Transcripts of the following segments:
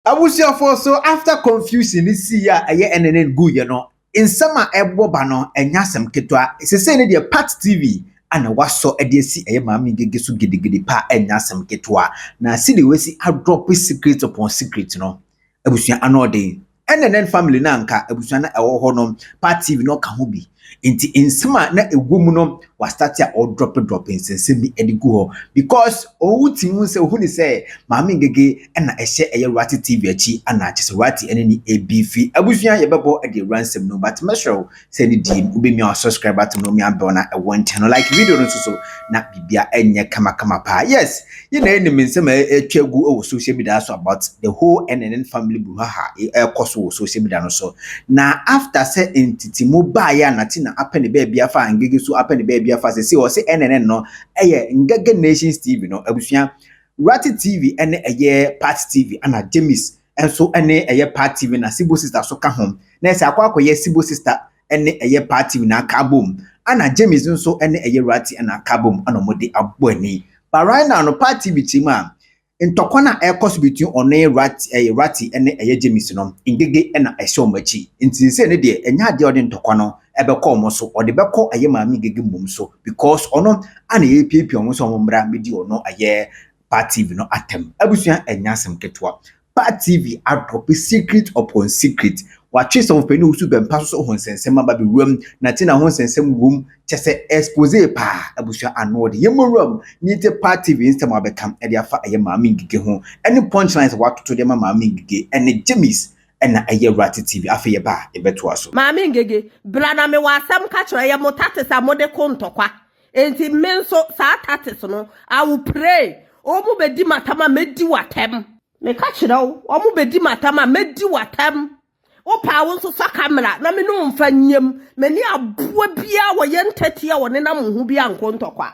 Abusiafo, so after confusion this year N&N gu you know in summer eboba no enya sem ketwa se say ne de part TV ana waso e de si maami gege so gidigidi pa enya sem ketwa na si de we si a drop secret upon secret no abusua anode N&N family na nka abusua na ewo ho no part TV no ka ho bi inti insema na egwom no wa start ya or drop insensem bi edigu ho because owuti mu se ohuni se maami gege na ehye rati TV achi ana achese rati eneni ABF abusua ye bebo e de ransom no but mesro se ni di ubemi our subscriber to no mi abona e won channel like video no so na bibia enye kama pa yes ye na enemi nsema etwagu o social media so about the whole N&N family buhaha e koso social media no so na after say entity mo ba ya Natina apene baby afa ngege so apene baby afa se o se N&N no Ng3g3 Nations TV no abusua Rati TV ene Part TV ana James enso ene Part TV na Sibo Sister so ka hom na se akwakoye Sibo Sister ene Part TV na kabom ana James nso ene Rati ana kabom ana mode aboni but right now no Part TV team ntokwana ekos between one Rati ene James no Ng3g3 ena ehye omachi nti se ne de enya de ode ntokwa ebe ko mo so ode be ko maami Ng3g3 mum so because ono ana piepie omo so ombra medi ono Part TV no atem abusua enyasem ketwa Part TV drop secret upon secret watwe some peni Owusu Bempah so honsensem aba be wam Natina honsensem wum chese expose pa abusua anode yemoram ni te Part TV instem abekam e de afa maami Ng3g3 ho any punchlines watoto de maami Ng3g3 ene James ena Rati TV afeye ba ebeto aso maami Ng3g3 brana me wasam ka kire ye motate sa mode kontokwa enti menso sa tates no I will pray omu bedi matama medi watem me ka kire wo omu bedi matama medi watem o pa won so sa camera na me no mfa nyem me ni aboa bia wo ye ntatia wo ne na mo bia nkontokwa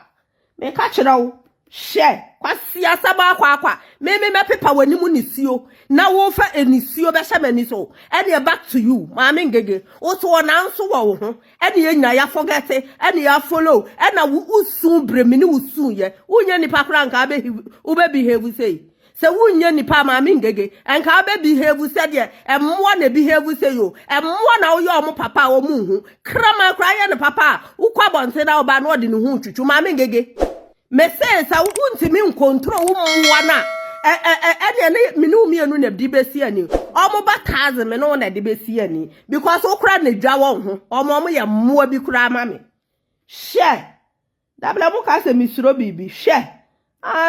me ka kire wo she kwasi asaba akwa me pepa wanimu nisio na wo fa enisio be hye so ene back to you maami Ng3g3 o so na nso wo ho ene ye nya ya forget ene ya follow ene wo usu bremini usu ye unye nipa kra nka be ube behave say se unye nipa maami Ng3g3 enka be behave say de emmo na behave say yo emmo na wo ye omo papa wo mu hu krama kra ye ne papa ukwa bonse na oba na odi ne hu twutwu maami Ng3g3 me say sa untimi control wo na ene minu mienu na di besi ani omo ba kaze me no na di besi ani because okra na dwa won ho omo ye mmoa bi kura ama me she dabla mu ka se misuro bibi she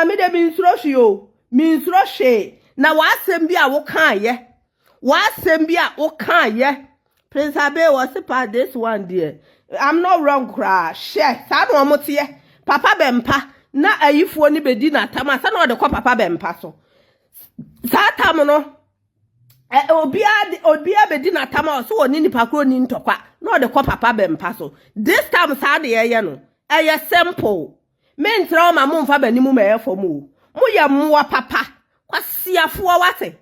me de misuro shi o misuro she na wasem bi a wo kan ye wasem bi a wo kan ye Prince Abe was part this one there I'm not wrong cra she sa no omo tie Papa Bempah na ayifoɔ ni bedi na tam asa na ode kwa Papa Bempah so sa tam no obia bedi na tam so woni nipa kro ni ntokwa na ode kwa Papa Bempah so this time sa de ye no simple men tra ma mo mfa bani mu me yefo mu ye mmoa papa kwasiafoɔ wate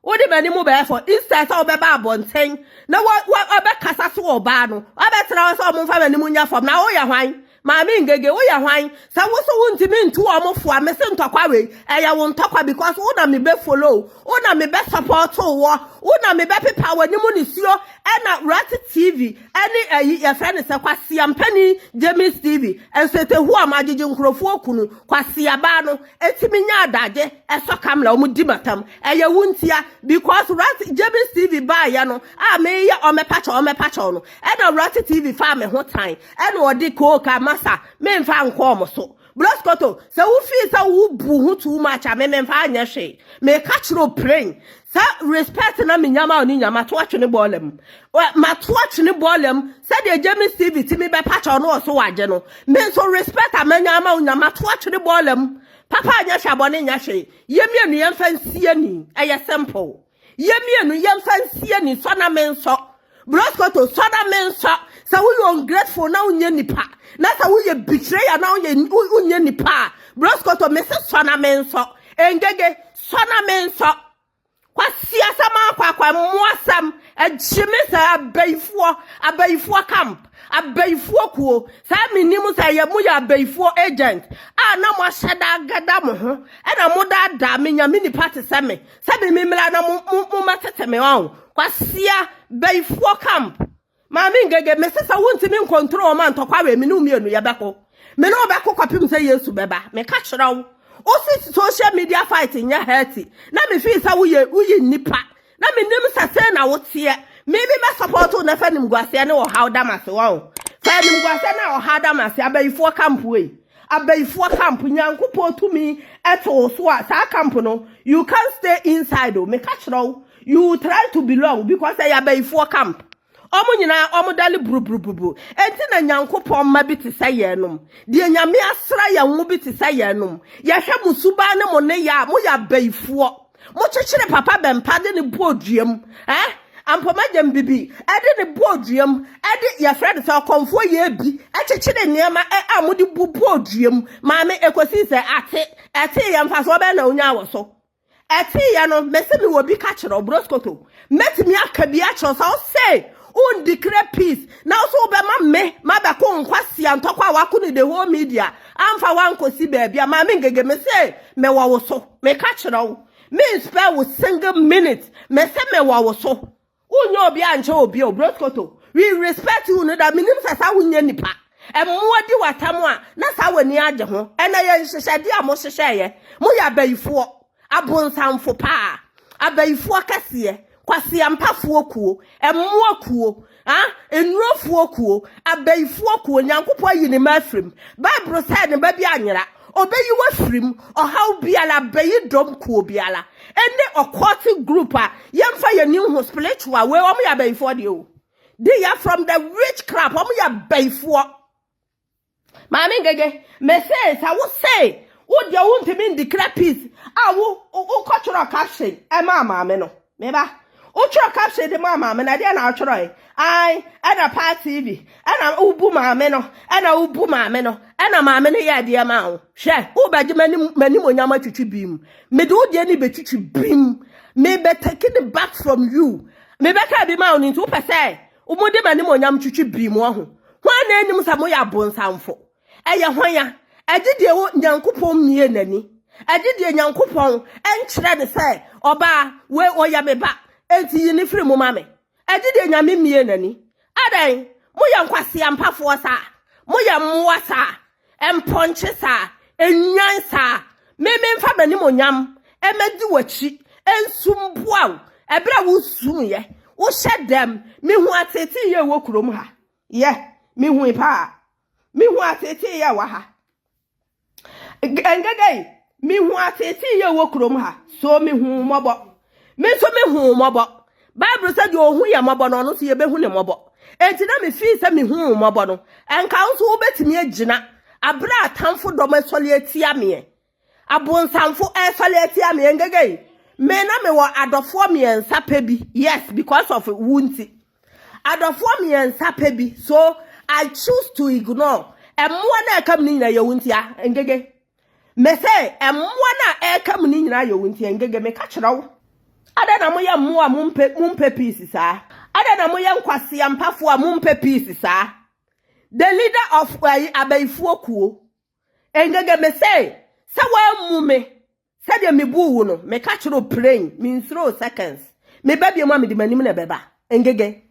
wodi bani mu be yefo instead sa obeba abonten na obekasa so oba no obetra so mo mfa bani mu nya fom na wo ye hwan maami Ng3g3 wo ya hwan sa wo so wuntimi ntu omofo a me se ntokwa we eya wo ntokwa because wo na me be follow wo na me be support wo na me be pepa wani mu ni sio na Rati TV ani ya friend se kwasi ampani James TV ensete hu amagege nkrofo okunu kwasi aba no etimi nya adaje eso kamla omu di matam eya wuntia because Rati James TV ba ya no a me ya omepacho no na Rati TV fa me ho tan na odi ko ka masa me mfa nko mo so Bloskoto se wo fi se wo bu hu too much a me mfa anya hwe me ka kiro praying sa respect na me nyama oni nyama to atwene bolem ma to atwene bolem se de James TV ti me be pacho no so waje no me so respect a manyama onyama to atwene bolem papa anya hwabone nya hwe yemienu yemfa nsie ni eye simple yemienu yemfa nsie ni so na me nso Bloskoto so na me nso sa wo ungrateful na unye nipa na sa wo ye betrayer na unye nipa Bloskoto me se so na me nso Ng3g3 so na me nso kwasi asama kwa muasam ejimisa abayifoɔ camp abayifoɔ kuo sa minimu sa ye mu ya abayifoɔ agent na mo ahyɛda agada mo ho na mo da me nya mini party se me mimla na mo matete me wan kwasia abayifoɔ camp maami ngege mesesa wontimi control man tokwa we me no mienu ye beko me no beko kwapim se Yesu beba me ka kyerɛw osi social media fighting nya healthy na me feel sa wo nipa na me nim sase na wo tie me bi me support na fa nim guase ne wo how damase wo fa nim guase na wo how damase abayifoɔ camp we abayifoɔ camp nyankopɔ tumi eto so a sa camp no you can't stay inside o me ka kyerɛw you try to belong because I abayifoɔ camp omo nyina omo dali bru enti na nyankopɔ ma bi te saye nom de nyame asra ya wo bi te saye nom ya hwe musuba ne mo ne ya mo ya abayifoɔ mo kyekere papa bempa de ne boduam ampoma jam bibi e de ne boduam e de ya friend so konfo ye bi kyekere niema mo de boduam maame ekosi se ate ya mfa so be na onya wo so ate ya no mese mi wo bi ka kyerɛ broskoto metimi aka bi a kyerɛ so say un declare peace now so be ma be ko nkwasi antokwa wako ni the whole media amfa wankosi baby ma me ngege me say me wo so me ka kyerɛ wo me spare wo single minute me say me wo so unyo obi anche obi broskoto we respect you no that minim sasa wunya nipa emwodi watam a na sa wani age ho ena ye hyehyede a mo hyehyeye mo ya abayifoɔ abonsamfo pa abayifoɔ kase kwasi ampafoɔ kuo emmoa kuo enrofoɔ kuo abayifoɔ kuo nyankopɔ yi ne mafrim bible say ne ba bi anyera obeyi wafrim ohaw biala bayi dom kuo biala ene occultic group a yemfa yanim ho spiritual we omo ya abayifoɔ de o they are from the witchcraft omo ya abayifoɔ maame ngege me say sa wo say wo de wo ntimi declare peace wo cultural caption maame no meba Ucho capture the mama, and I didn't outroy. I and a part TV, and a ubu mameno, and a ubu mameno, and a mamene ya dear mouth. Share, uba many yama to beam. Me do the any betty beam. May be taking it back from you. May be be mounted into per se. Umode manimo yam to beam one. One enemy samoya bone sound for. Aya hoya, I did the old yankupon me and any. I did the yankupon, and tread say, oba, where or ya be back. Enti yini free mo mame agide nyame mie nani adan mo ya nkwase ampafoɔ sa mo ya mmoa sa emponche sa enyan sa me mfa bani mo nyam emedi wachi ensumboaw ebra wo sum ye wo hye dem me hu atete ye wo kurom ha ye me hu pa me hu atete ye wa ha engege me hu atete ye wo kurom ha so me hu mobo me so me hu mobo Bible said you hu ya mobo no so ye be hu ne mobo enti na me fi se me hu mobo no enka so wo betimi agina abra atamfo do me sole atia me abonsamfo sole atia me ngege me na me wo adofo me ensa pa bi yes because of wunti adofo me ensa pa bi so I choose to ignore emmo na ekam ni na ye wunti a ngege me say emmo na ekam ni na ye wunti ngege me ka kyerɛw ada na moya mmoa mumpe peace sa ada na moya nkwase ampafo a mumpe peace sa the leader of abayifoɔ kuo engege me say sa wa mu me sa de me buwu no me ka kyerɛ praying me 0 seconds me babie mu a me di manim na beba engege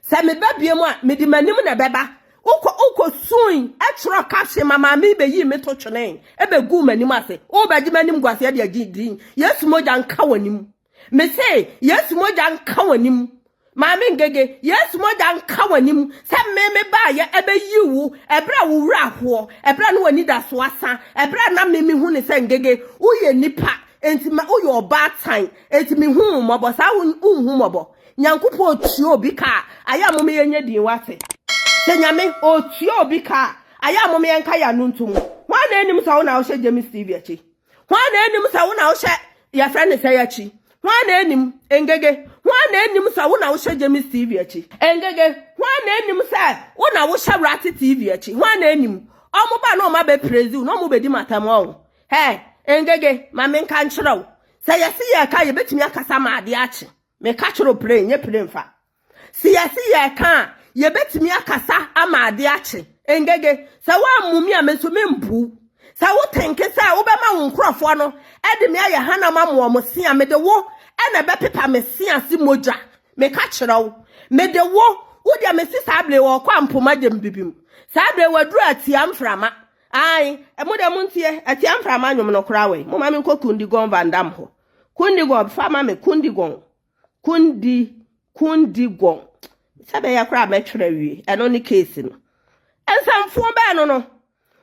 sa me babie mu a me di manim na beba uko suin etro kapse mama mi be yi me to twene e be gu manim ase o ba di manim gwase de agidin yesu moja nka wanim me say yes moja nka wanim maame ngege yes moja nka wanim se me ba ya ebe yiwu ebra wo wura ho ebra no wani da so asa ebra na me hu ne se ngege uye nipa enti ma uye oba tan enti me hu mobo sa hu mobo nyankopɔ otuo obi ka aya mo me yenye din wate se nyame otuo obi ka aya mo me yenka ya no ntum hwa na enim sa wo na wo hye James TV achi hwa na enim sa wo na wo hye ya friend say achi hwa na enim engege hwa na enim sa wo na wo hye James TV achi engege hwa na enim sa wo na wo hye Rat TV achi hwa na enim omo ba na o ma be praise no mo be di matam o he engege ma me nka nkyerɛw Say yesi ye ka ye betimi akasa ma ade ache. Me ka choro pray nye pray mfa. Si yesi ye ka ye betimi akasa ama ade ache. Engege say wa mumi a me so me mbu. Say wo tenke say wo be ma wo nkrofo no e de me aye hana ma mo sia me de wo e na be pepa me sia si moja. Me ka choro wo. Me de wo wo dia me si sable wo kwa mpoma dem bibim. Sable wadru atia mframa. Ai, emu de muntie atia mframa nwom no kra we. Mo ma me nkokundi gon vandam ho. Kundi gon fama me kundi gon. Kundi gon. Sabe ya kra me twere wi. Eno ni case no. Ensamfo be no no.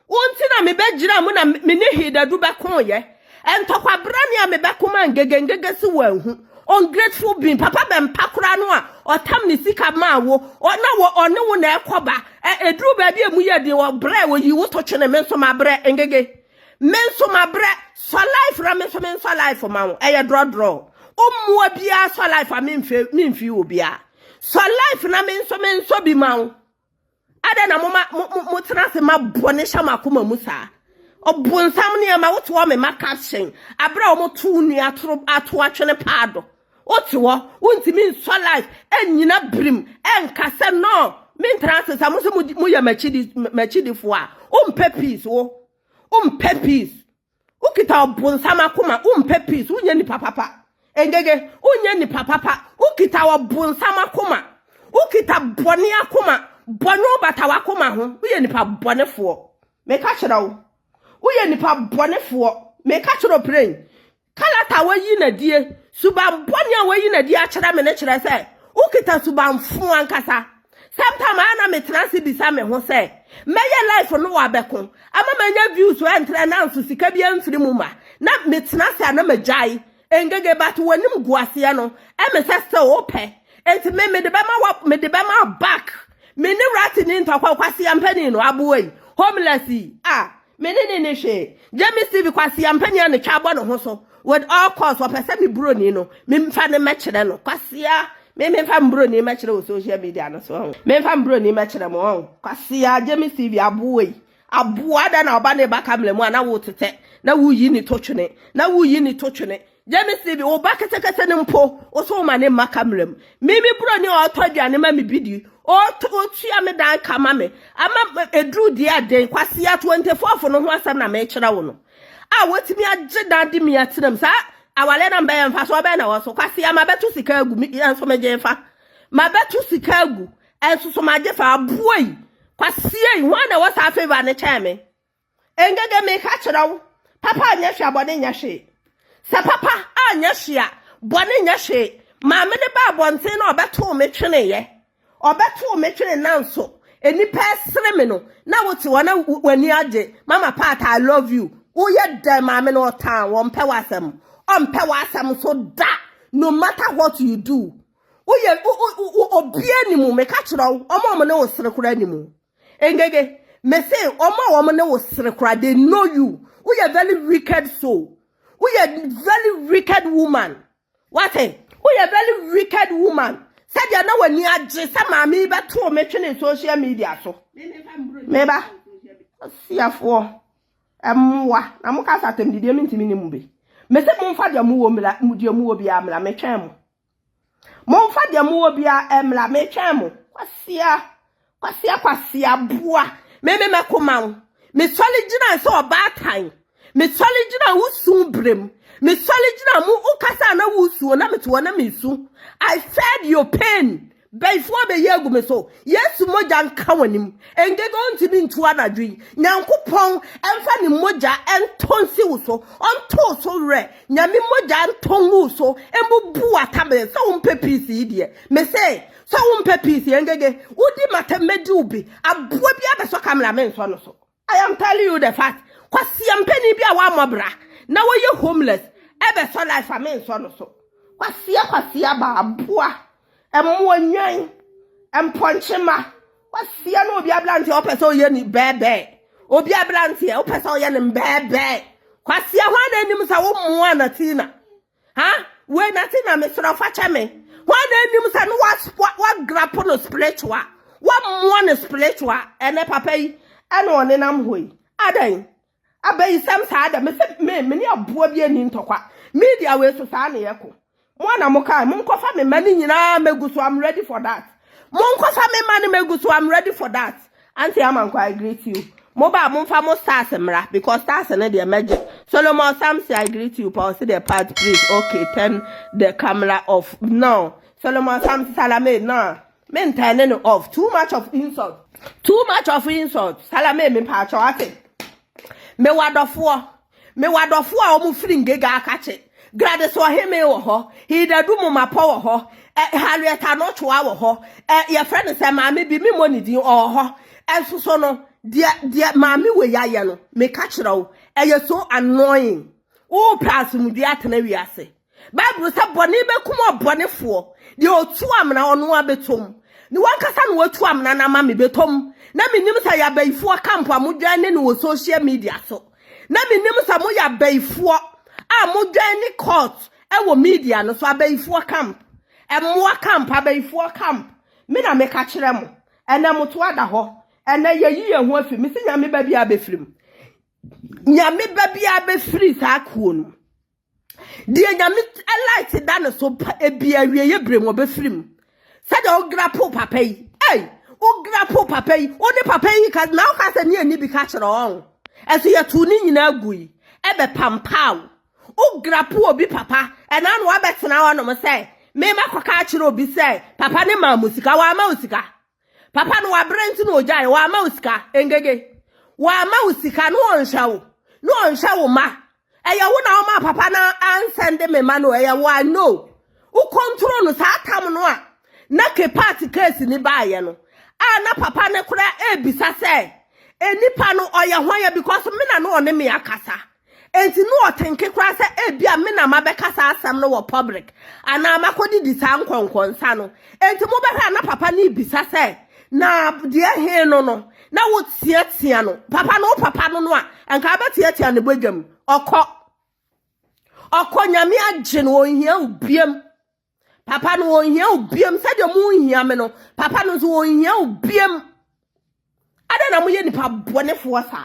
Wonti na me begira mu na me ne hidadu be kon ye. Entokwa brane a me be koma ngege si wanhu. Ungrateful being papa Bempah kura no a otam ni sika ma wo na wo one wo na ekoba edru ba bi emu ye de wo bre wo yi wo to twene me nso ma bre ngege me nso ma bre so life ra me nso life ma wo eye draw omua bia so life a me mfi obia so life na me nso bi ma wo ada na mo tena se ma bone sha makoma mu sa obonsam ne ma wo to me ma caption abra wo to nu ato atwene paado otiwo untimi nso life enyina brim enkase no min transe sa muso mu ya machidi fo a umpe peace wo umpe peace ukita obonsam akoma umpe peace unya ni papa engege unya ni papa ukita obonsam akoma ukita bone akoma bone obata wakoma ho uye ni pa bone fo me ka kira wo uye ni pa bone fo me ka kira brain kalata wayi na die suban boni a wayi na die a kira me ne kira se ukita suban fu ankasa sometime ana me transi bisa me ho se meye life no wa beko ama manya views we entre na nso sika bia mfiri mu ma na me transi ana majai engege bat wanim guase no e me se se ope enti me de be ma back me ne rat ni ntokwa kwase ampani no aboyi homeless me ne hwe Jamie Steve kwase ampani a ne twabo no ho so with all costs what person me broni no me mfa ne mekere no kwasia me mfa broni mekere o social media no so me mfa broni mekere mo kwasia Jamie Steve aboa da na oba ne ba kamle mu na wo tete na wo yi ni totwene Jamie Steve wo ba kete ne mpo o so ma ne makamlem me broni o todwane ma me bidi o tua me dan kama me ama edru dia den kwasia 24 no ho asam na me kire wo no wetimi agida di mi atinam sa awale na mba mfa so be na wo so kwase ama betu sika agu mi enso meje mfa ma betu sika agu enso so maje fa aboyi kwase yi ho na wo sa favor ne cheme engege me ka kirawo papa anya hwe abone nya hwe sa papa anya hwe a bone nya hwe ma me ne ba bonten na obeto me twene ye obeto me twene nanso eni pesre me no na wote wona wani age mama pat I love you uye de mama no town wonpe wasam so da no matter what you do uye obie ni mu me ka kiro omo ne wo sere kura ni mu engege me say omo ne wo sere kura they know you uye very wicked soul uye very wicked woman what uye very wicked woman said ya na wani age sa mama be to me twene social media so me ba siafo emwa na muka satem dide mintimi ni mbe me se momfa de mu wo mla mudie mu wo bia mla me twen mo momfa de mu wo bia emla me twen mo kwasia boa me koma me soligina so obatan me soligina wusu brem me soligina mu ukasa na wusu na meto na mesu I fed your pain before be yegu me so yesu moja nka wanim engege ontimi ntu anadwi nyankopon emfa ni moja entonsi wuso onto so re nyame moja enton wuso embubu atabe so umpe peace idie me say so umpe peace engege udi matemedi ubi aboa bia be so kamera men so no so I am telling you the fact kwasi ampeni bia wa mobra na wo ye homeless ebe so life amen so no so kwasi ba aboa emwanyan emponchema kwasia no obi ablante opese oye ni bebe obi ablante opese oye ni bebe kwasia hwana anim sa wo mua Natina we Natina me soro facha me hwana anim sa no wa grapo no spiritual wa mua no spiritual ene papa yi ene one nam hoi adan abayi sam sa ada me ni aboa bi ani ntokwa Media we so sa na yeko. Mo na mo kai, mo nkofa me mani nyina megu so I'm ready for that. Mo nkofa me mani megu so I'm ready for that. Auntie Amanko, I greet you. Moba mumfa mo stars mra because stars na the magic. Solomon Samsi, I greet you. Pause the part, please. Okay, turn the camera off. No. Solomon Samsi Salame, no. Men turning it off. Too much of insult. Too much of insult. Salame me pacho ate. Me wadofo. Me wadofo omu fringe ga akache. Grade so heme wo ho. He da du mo mapo wo ho. Harrieta no chwa wo ho. Your friend say ma me bi me money din o ho. Enso so no dia mami we ya ye no me ka kire wo eye so annoying o plus mu dia tena wiase Bible say bone be kum obonefo de otu amna ono abetom ni wankasa no otu amna na ma me betom na menim say ya Abayifoɔ camp amodwan ne no social media so na menim say mo ya Abayifoɔ amodwan ne court e wo media no so Abayifoɔ camp emmoa camp Abayifoɔ camp me na me ka kire mo ene moto ada ho ene yeyi ye ho afi me se nyame ba bia befrim nyame ba bia befri sa akuo no de nyame light da no so ebia wieye brem obefrim se de ograpo papa yi ograpo papa yi oni papa yi ka na ka se ni bi ka kire on eso ye tu ni nyina agui ebe pampaw ograpo obi papa ena no abetena wo no mo se me makoka kire obi se papa ne ma musika wa ma musika Papa no wabrent no ojai wa ma usika engege wa ma usika no onshawo ma eya wo na ma papa na ansende me ma no eya wa no u control no sa tam no a na ke party case ni ba ye no na papa ne kura ebisa se enipa no oye hwan because me na no one me akasa enti no otenke kura se ebia me na ma be kasa asam no wo public ana makodi di sa nkonkonsa no enti mo be na papa ni bisa se na dia he no na wo tiatia no papa no a anka ba tiatia ne bogam okọ nyame agye no ohia obiem papa no ohia obiem sade mo ohia me no papa no so ohia obiem ada na mo ye nipa bonefo sa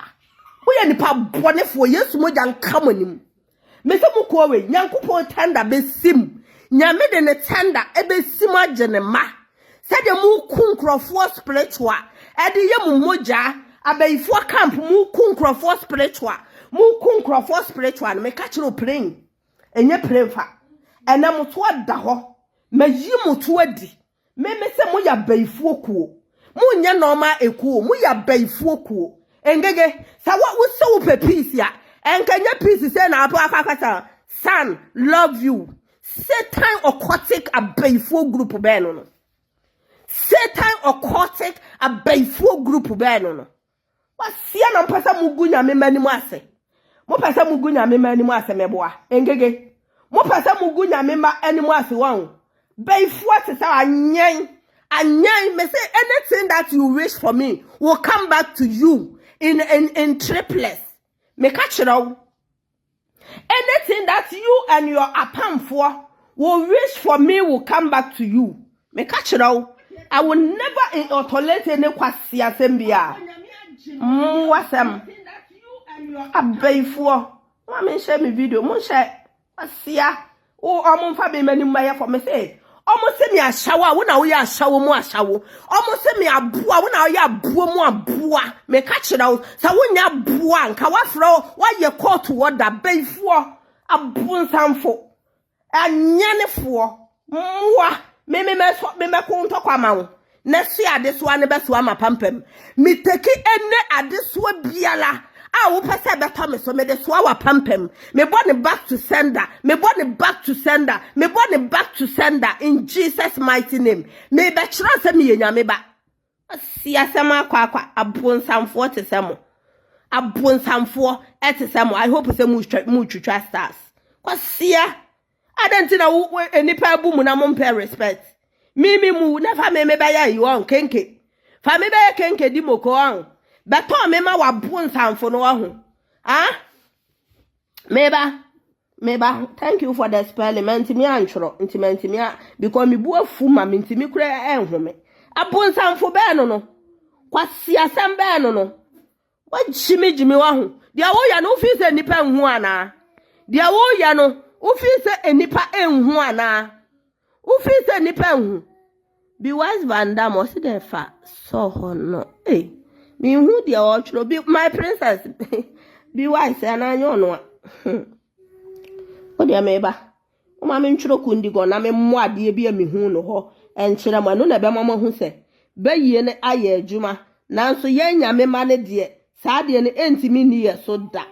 mo ye nipa bonefo Yesu mo jan kamonim me se mo ko we Nyankopon tender besim nyame de ne tender ebesim agye ne ma said the mu kunkrofo spiritual edi ye mu moja Abayifoɔ camp mu kunkrofo spiritual me ka kire opren enye prefa ena moto ada ho mayi moto adi me se mo ya Abayifoɔ kuo mu nye normal ekuo mu ya Abayifoɔ kuo engege sa wa wo se wo pe peace ya enkanya peace say na apa akakata son love you Satan occultic Abayifoɔ group be no Satan occultic Abayifoɔ group be no wasia na mpasa mugu nyame manimu ase mo pasa mugu nyame manimu ase meboa engege mo pasa mugu nyame ma animu ase won Abayifoɔ te sa anyan me say anything that you wish for me will come back to you in triplets me ka kire anything that you and your apamfo will wish for me will come back to you me ka kire I will never tolerate any kwasi asembia. Wasam. Abayifoɔ. Mama share me video. Mo share asia. O omo fa be mani maya for me say. Omo se me ashawo wo na wo ya ashawo mu ashawo. Omo se me aboa wo na wo ya aboa mu aboa. Me ka kire wo. Sa wo nya aboa nka wa fro wa ye court order Abayifoɔ. Abunsamfo. Anyanefo. Mwa. Me ko ntokwa ma wo na si adesoa ne beso ama pampam me teki enne adesoa biala a wo pese beto me so me de so wa pampam me born back to sender in Jesus mighty name me be kira se me nyame ba si asema akwa abonsamfo tesemo I hope se mu twitwa stars kwasia adantina wo enipa bu mu na mo pay respect mimi mu never me ba ya you on kenke fa me ba kenke di moko on beto me ma wa bu nsamfo no ho meba thank you for the experiment me antro intimate me because me bu afu ma me ntimi kura enhome abu nsamfo be no kwasi asem be no wa jimi wa ho dia wo ya no fi se nipa hu ana dia wo ya no Ufi se enipa enhu ana. Ufi se nipa enhu. Be wise Van Damme or see the fa so no. Hey, me who the ochro be my princess. Be wise and I know. O dear meba. O ma me ntro kundi go na me mmoa de bi me hu no ho. Enkyere ma no na be mama hu se. Be yie ne aye adwuma. Nanso ye nyame ma ne de. Saa de ne entimi ni ye so da.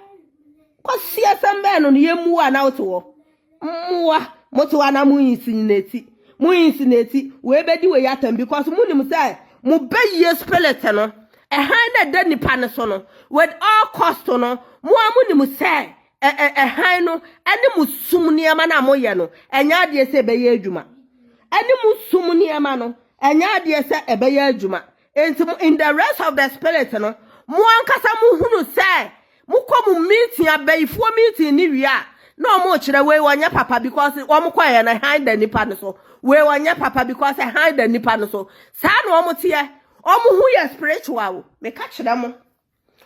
Kwasi asembe no ye muwa na woto. Muwa moto ana mu insineti. Mu insineti we bedi we yatam because munim say mu be ye spirit no. Han na de nipa ne so no with all cost no. Mu amunim say han no ene musum niama na moye no. Enya de se be ye adwuma. Ene musum niama no. Enya de se e be ye adwuma. In the rest of the spirit no. Mu ankasa mu hunu say mukomu meeting Abayifoɔ meeting ni wia no mo kire we wanya papa because wo kwaye na hide the nipa no so we wanya papa because I hide the nipa no so sa na wo tie hu ye spiritual me ka kire mo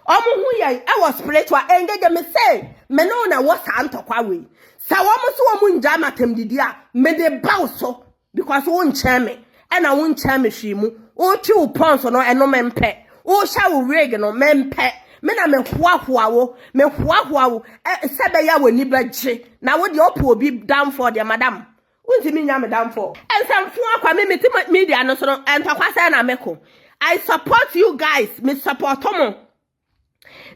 hu ye e was spiritual engage me say me no na wo sa ntokwa we sa wo so wo nja matem didi a me de baw so because wo nche me e na wo nche me hwi mu o ti wo pon so no eno mempe o sha wo rig no mempe me na me hwaahwa wo sebe ya woni bagye na wo de opo obi down for the madam wonti me nya me down for ensamfo akwa me media no so entokwa say na meko I support you guys me support mo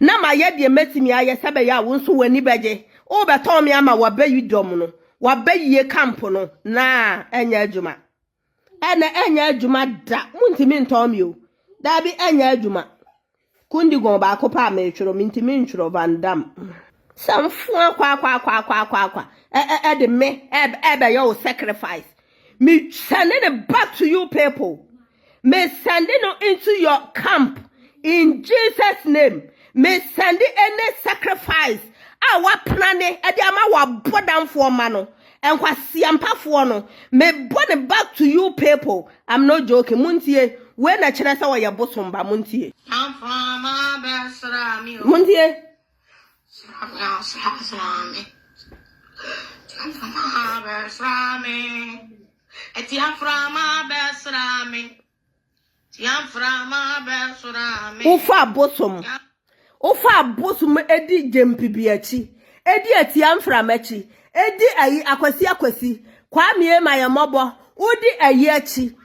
na ma ye de metimi aye sebe ya wo nso woni bagye o beton me ama wa bayi dom no wa bayi camp no na enya adwuma enya adwuma da wonti me ntom yo da bi enya adwuma kundi gon ba ko pa me tworo mintimi ntworo Van Damme samfu kwa de me be your sacrifice me sending it back to you people me sending it into your camp in Jesus name me sending any sacrifice wa plane e de ama wa bodam for ma no enkwa siampafo no me born back to you people. I'm not joking muntie when na kire sa wa ye bosomba muntie I'm from Abesrami muntie I'm from Abesrami etiam from Abesrami tiam from Abesrami Ofa bosom edi jempi biachi edi etiam from achi edi ayi akwasi kwa mie mayemobo udi ayi achi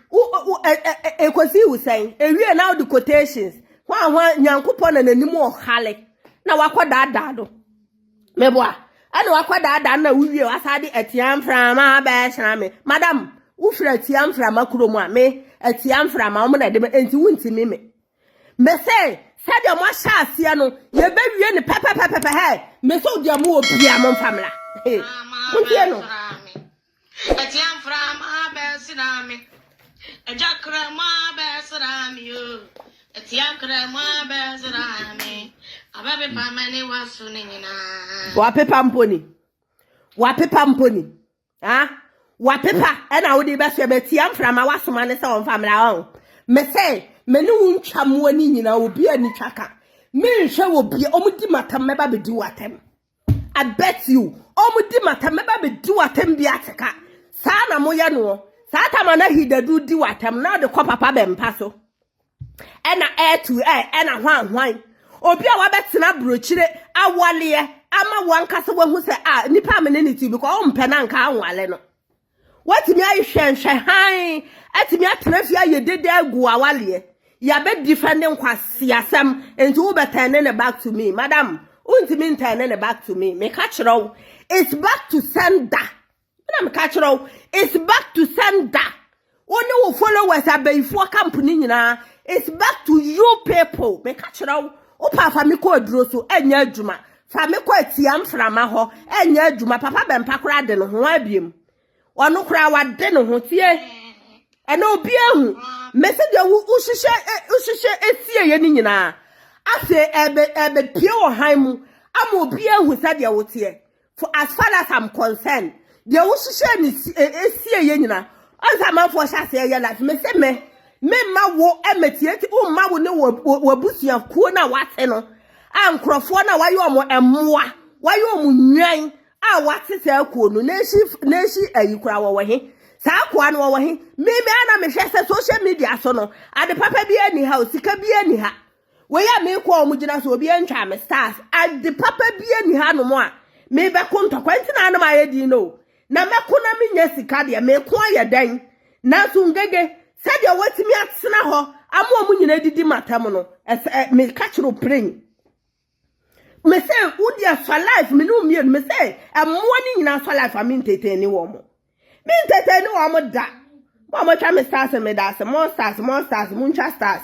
ekwasi usain ewie na the quotations hwa nyankopon na nanim ohale na wakoda dado meboa ana wakoda dado na uwie wasade etiam from Abesrami madam ufra etiam from akuromu a me etiam from am na de enti wuntimi me say said your masha asia no ye be wie ne pepepepepe he me so dia mo obia mo famla hey untie no etiam from Abesrami ejakra ma Abesrami yo etiam kra ma Abesrami ababe pamani wasu nyina wa pepa mponi ha wa pepa na wo de be so be tiam from awasoma ne se on famla on me say me ne wuntwa mo ani nyina obi ani twaka me nhwe obi omudi matam meba be di watem I bet you omudi matam meba be di watem bi ateka sa na mo ye no sa tama na hidadu di watem na de kwa papa Bempah so ena to ena hwan obi a wabetena brochire awale ama wankase wahu se nipa me ne ti because o mpe na nka anwale no watimi ayi hwenhwe han atimi atrafia ye dede agu awale ya be defending kwasi asem enti wo betane back to me madam untimi ntane back to me catch row it's back to sender na me catch row it's back to sender only wo followers Abayifoɔ company nyina it's back to you people me catch row o pa fa me ko aduro so enya adwuma fa me ko atiam frama ho enya adwuma papa Bempah kora de no ho abiem ono kora wade no ho tie ena obi ahu message ushishye esie ye ni nyina ase ebe pie wo han mu ama obi ahu sade wotie for as far as I'm concerned the ushishye ni esie ye nyina ansa manfo hyase ye life me se me ma wo emetieti o ma wo ne wabusia kuo na wate no ankrofo na wayo mo emmoa wayo mo nwan a wate se akuo no neshi ayikura wo he sa akwa no wo he me ana me hwe se social media so no ade papa bi ani ha osika bi ani ha we ya me kwa omugina so obi antwa me stars ade papa bi ani ha no mo a me be ko ntokwanti na anam ayedi no na me ko na me nya sika de me ko ayedan na so ngege se de watimi atena ho amo mu nyina didi matam no me ka kiro praying me say udia for life me no me say amoni nyina for life am entertain wo mo me entertain wo mo da mo twa me stars me da se monsters muncha stars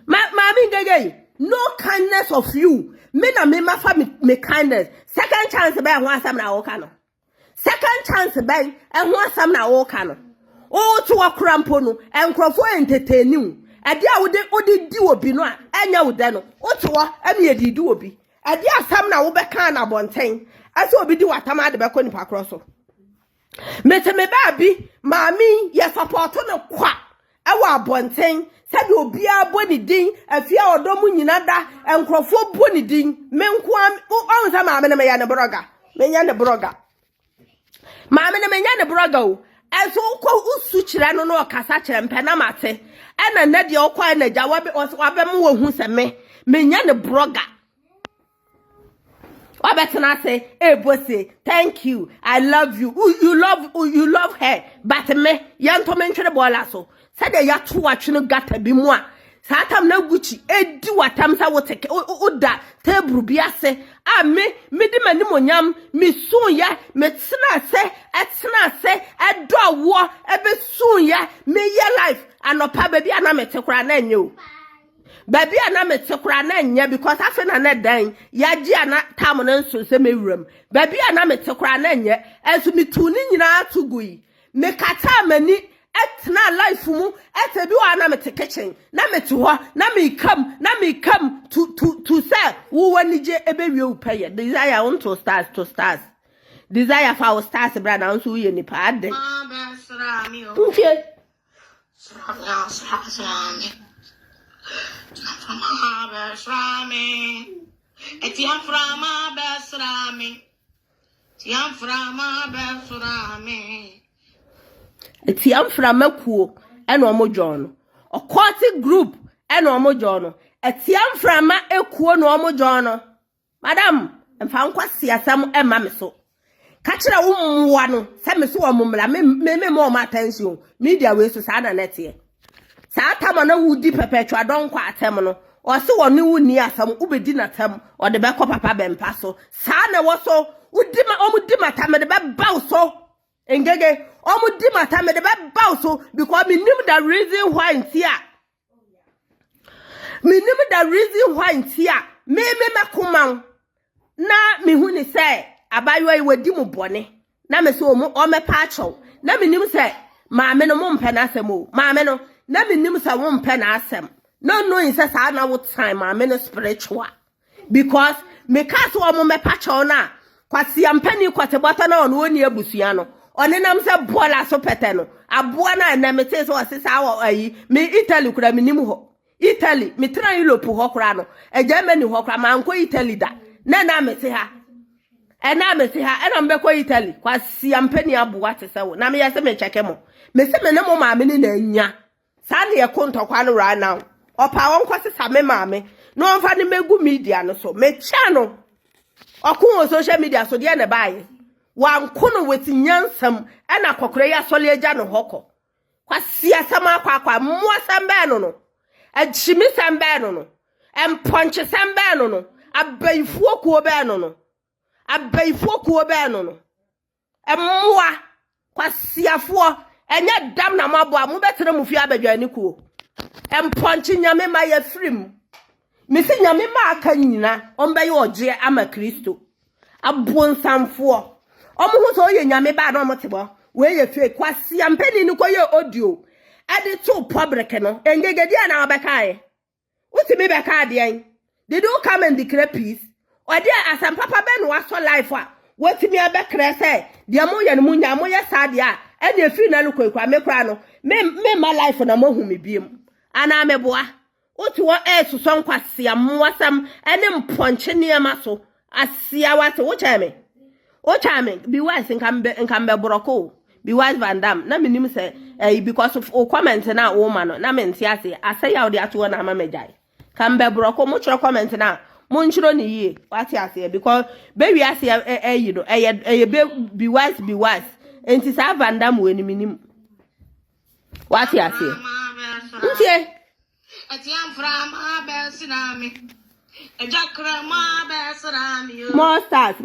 ma me ngege no kindness of you me na me ma fa me kindness second chance be ho asam na wo ka no second chance be ho asam na wo ka no o to akrampo no enkrofo entertain you ade a wode di obi no a enya wo de no o to ame edi di obi ade asam na wo be kan na bonten ase obi di watam ade be ko nipa kroso mete me ba bi maami ye support no kwa ewa abonten sabi obi aboni din afia odomu nyina da enkrofo boni din me nkoa onza maami na me ya ne broga me nya ne broga maami na me nya ne broga o eso ko usu kire no no kasa kire mpe na mate ena na de okwa na ja wabe mu wo hu se me nya ne broga Obetana say, hey, bossy, thank you. I love you. You love her. But me, yanto mention the bolaso. Said ya two watching gata be moi. Satam no Gucci, di watam sa wote oda tebru biase. Me di manimonyam, me soon ya, me tsna se, a draw war, ebe soon ya, me ye life, and no pa baby and I tekra na you. Baby ana me tekura na nya because afa na na dan ya gi ana tam na nso se mewuram baby ana me tekura na nya enso me tu ni nyina atugui me kata mani etna life mu etebi wa na me te kitchen na me tu ho na me come to say wo wani je ebe wie upeye desire on to stars desire for our stars brand na nso ye nipa ade From best rami, etiam from best rami, etiam from best rami. Etiam from akuo, eno omo jono. Occultic group, eno omo jono. Etiam from akuo no omo jono. Madam, emfa nkwa siasam emma me so. Kachira wo mwa no, se me so omumla me mo ma attention. Media we so sa na netie. Sa tama na wudi perpetua don kwa atem no o se woni wuni asam ubedi na tam o de be ko papa Bempah so sa na wo so omudi mata me de be baw so engege omudi mata me de be baw so because me nim the reason why ntia me makoma na me hu ni say abayo wadi mu bone na me so o me pa acho na me nim say maame no mo mpe na asem o maame no na me nim sa wo mpe na asem no insa sa na wo time maame no spiritual because me cast wo mo me pa cho na kwasi ampani kwate bota na ono oni abusua no one nam se bola so pete no aboa na me te so sisa wo ayi me Italy kura me nim ho Italy me tra Europe ho kura no e Germany ho kura man ko Italy da na me se ha ena mbe ko Italy kwasi ampani aboa te se wo na me yese me cheke mo me se me ne mo maame ni na anya sa na ye kontokwa no right now opa won kwase sa me maame no onfa ni megu media no so me cha no okun social media so de na bae wan kono wetinyansam na kokore ya sole agya no hoko kwase asam akwa mo sambe no agimi sambe no emponche sambe no abayifoɔ kuo be no emmoa kwasiafo enye dam na mabo mu betere mu fi abadwani kuo emponchi nyame ma ya frim misi nyame ma aka nyina ombe ye oje ama Kristo abonsamfo omo so ye nyame ba na omotebo we ye fie kwasi ampeni ni ko ye audio ade to public no engegedi na obekae utimi beka de did you come and declare peace or there asam papa be no aso life a wetimi abekre say de mo ye no munya mo ye sade a and if you na kwa me kra no me my life na mo hu me biem ana me boa otu wo so nkwase amoasam ene mponche niema so asia wate wo cheme O charming, be wise and can be broko. Be wise Van Dam. Na minim say, because of o comment na woman, na men siasi, I say out there to one amamejai. Can be broko, much comment na. Munchro ni ye, what I say, because baby I say, you know, be wise, and tis a Van Dam when minim. What I say? More stars.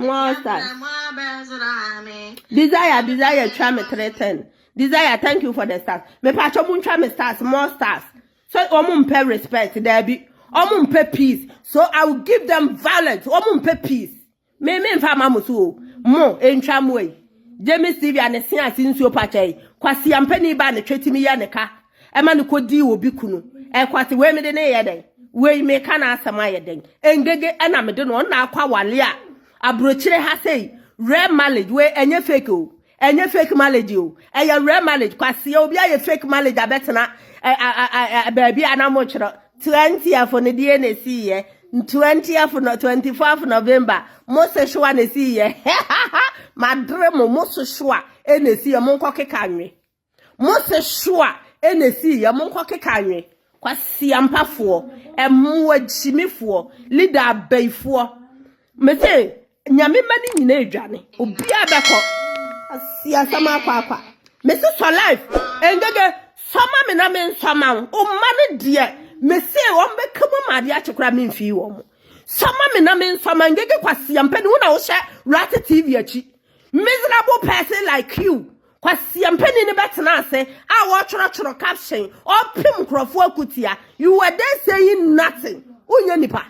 Desire, try me 310. Desire, thank you for the stars. Me pacho mun try me stars, more stars. So omun pay respect, there be omun pay peace. So I will give them violence. Omun pay peace. Me mfa mamusu mo entram way. James Stevie and the singer since you pache. Kwasi ampeni ba ne tweti mi ya ne ka. E ma ne kodi obi kunu. E kwasi we me de ne ye den. We me kana asama ye den. Engege ana me de no na akwa wale a. Abrochire ha sei rare marriage we enye fake o. Enye fake marriage o. Eye rare marriage kwasi obi aye fake marriage abetena baby anamo chiro 20th for ne die ne si ye. 20th no 24th November Mose shwa ne si ye. Madre mo Mose shwa ene si ye monko keka anwe. Mose shwa ene si ye monko keka anwe. Kwasi ampafo emu agimifo leader Abayifoɔ me say nyame mani nyina adwane obi abekɔ asiasa ma akwa me say so life engege soma me na me nsoma o mane de me say won bekemu made akyekura me mfi wo soma me na me nsoma engege kwasi ampani wo na wo hye rat TV achi miserable person like you kwasi ampani ne betena ase a wo choro caption opim krofo akutia you were there saying nothing onye nipa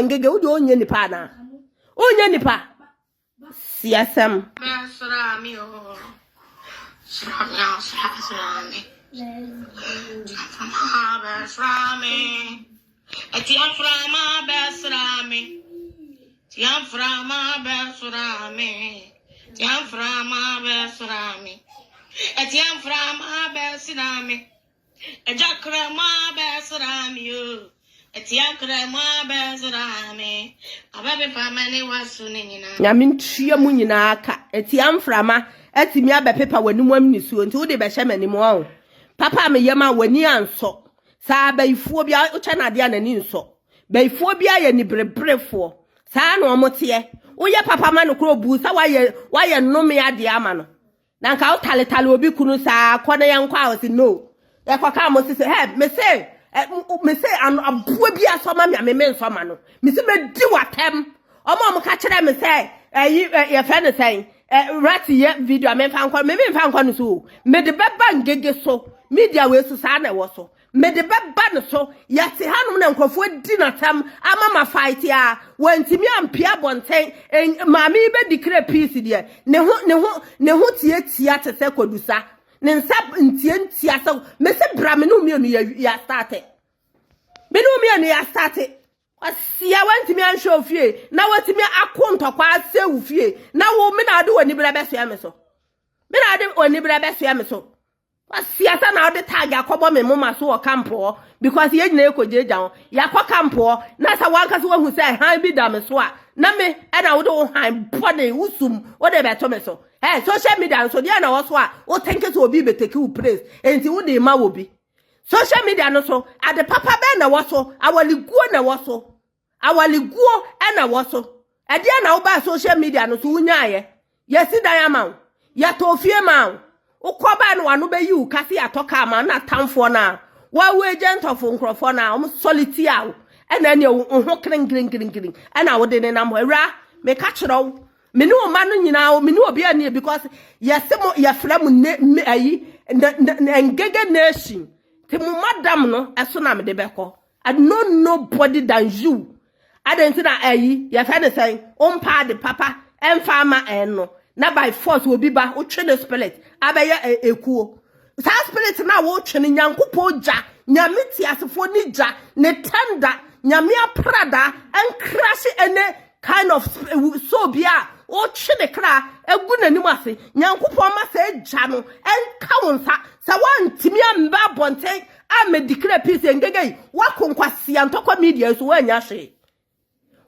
ngege wo de onye nipa na onye nipa siasam Besrami o. Besrami. Etiam frama besrami. Tiam frama besrami. Etiam frama besrami. Ejakrama besrami o. Etiam krama besrami. Ababe pamani wasuni nyina. Nyame ntue mu nyina aka etiam frama etimi abepepa wanimu amnisuo nti wo de be hye manimu o papa me yema wani anso sa Abayifoɔ bia ucha na de anani nso Abayifoɔ bia ye ni brebrefo sa na omote wo ye papa ma no kro bu sa waye nnome ade ama no na nka wo tale obi kunu sa akɔ na ye nkwa wo si no ye kwaka mo si se he me say an abuo bia so ma me nsoma no me si me di watem omo ka kire me say ye fa ne say rati ye video me fa nkɔ no so me de beba ngege so media we so sa na wo so me de beba no so yate hanom na nkrofo di natam ama ma fight ya wantimi ampia bonten maami be declare peace de ne ho tie te se kodusa ne nsa ntia so me se bra me no mienu ya start me no mienu ya start asia wantimi ansho fie na watimi akontokwa asewu fie na wo me na ade woni bra beso ya me so me na ade woni bra beso ya me so asia sa na ade tag akobo me mama so o campo because ye nyina ekojeja yakọ campo na sa wanka so wahu say han bi da me so a na me e na wo do han body usum wo de beto me so social media so dia na wo so a wo think so obi be take you praise enti wo de ma wo bi social media no so ade papa be na wo so awaliguo na wo so awaliguo e na wo so e dia na wo ba social media no so wunyaaye yesi dan ama ya tofie ma ukoba no wanu be you kasi atoka ma na tamfo na wa we agent of nkrofo na soliti awo e na ne ho kring e na wo de ne nam era me ka kyerɛw me ne o ma no nyina o me ne obi ani because yesemo ye fram ne ayi ngege nation ti mu madam no eso na me de beko I know nobody than you adenti na ayi ye fa ne say o mpa de papa emfa ma no na by force will be ba o twe the spirit abeye ekuo sa spirit na wo twe ne nyankopɔ ja nyame ti asefo ni ja ne tanda nyame aprada en crash ene kind of so bia o twe ne kra egu nanim ase nyankopɔ ma sa ja no en ka wonsa sa wantimi amba bonten a me declare peace ngege wa konkwase antokɔ media so wa nya hwe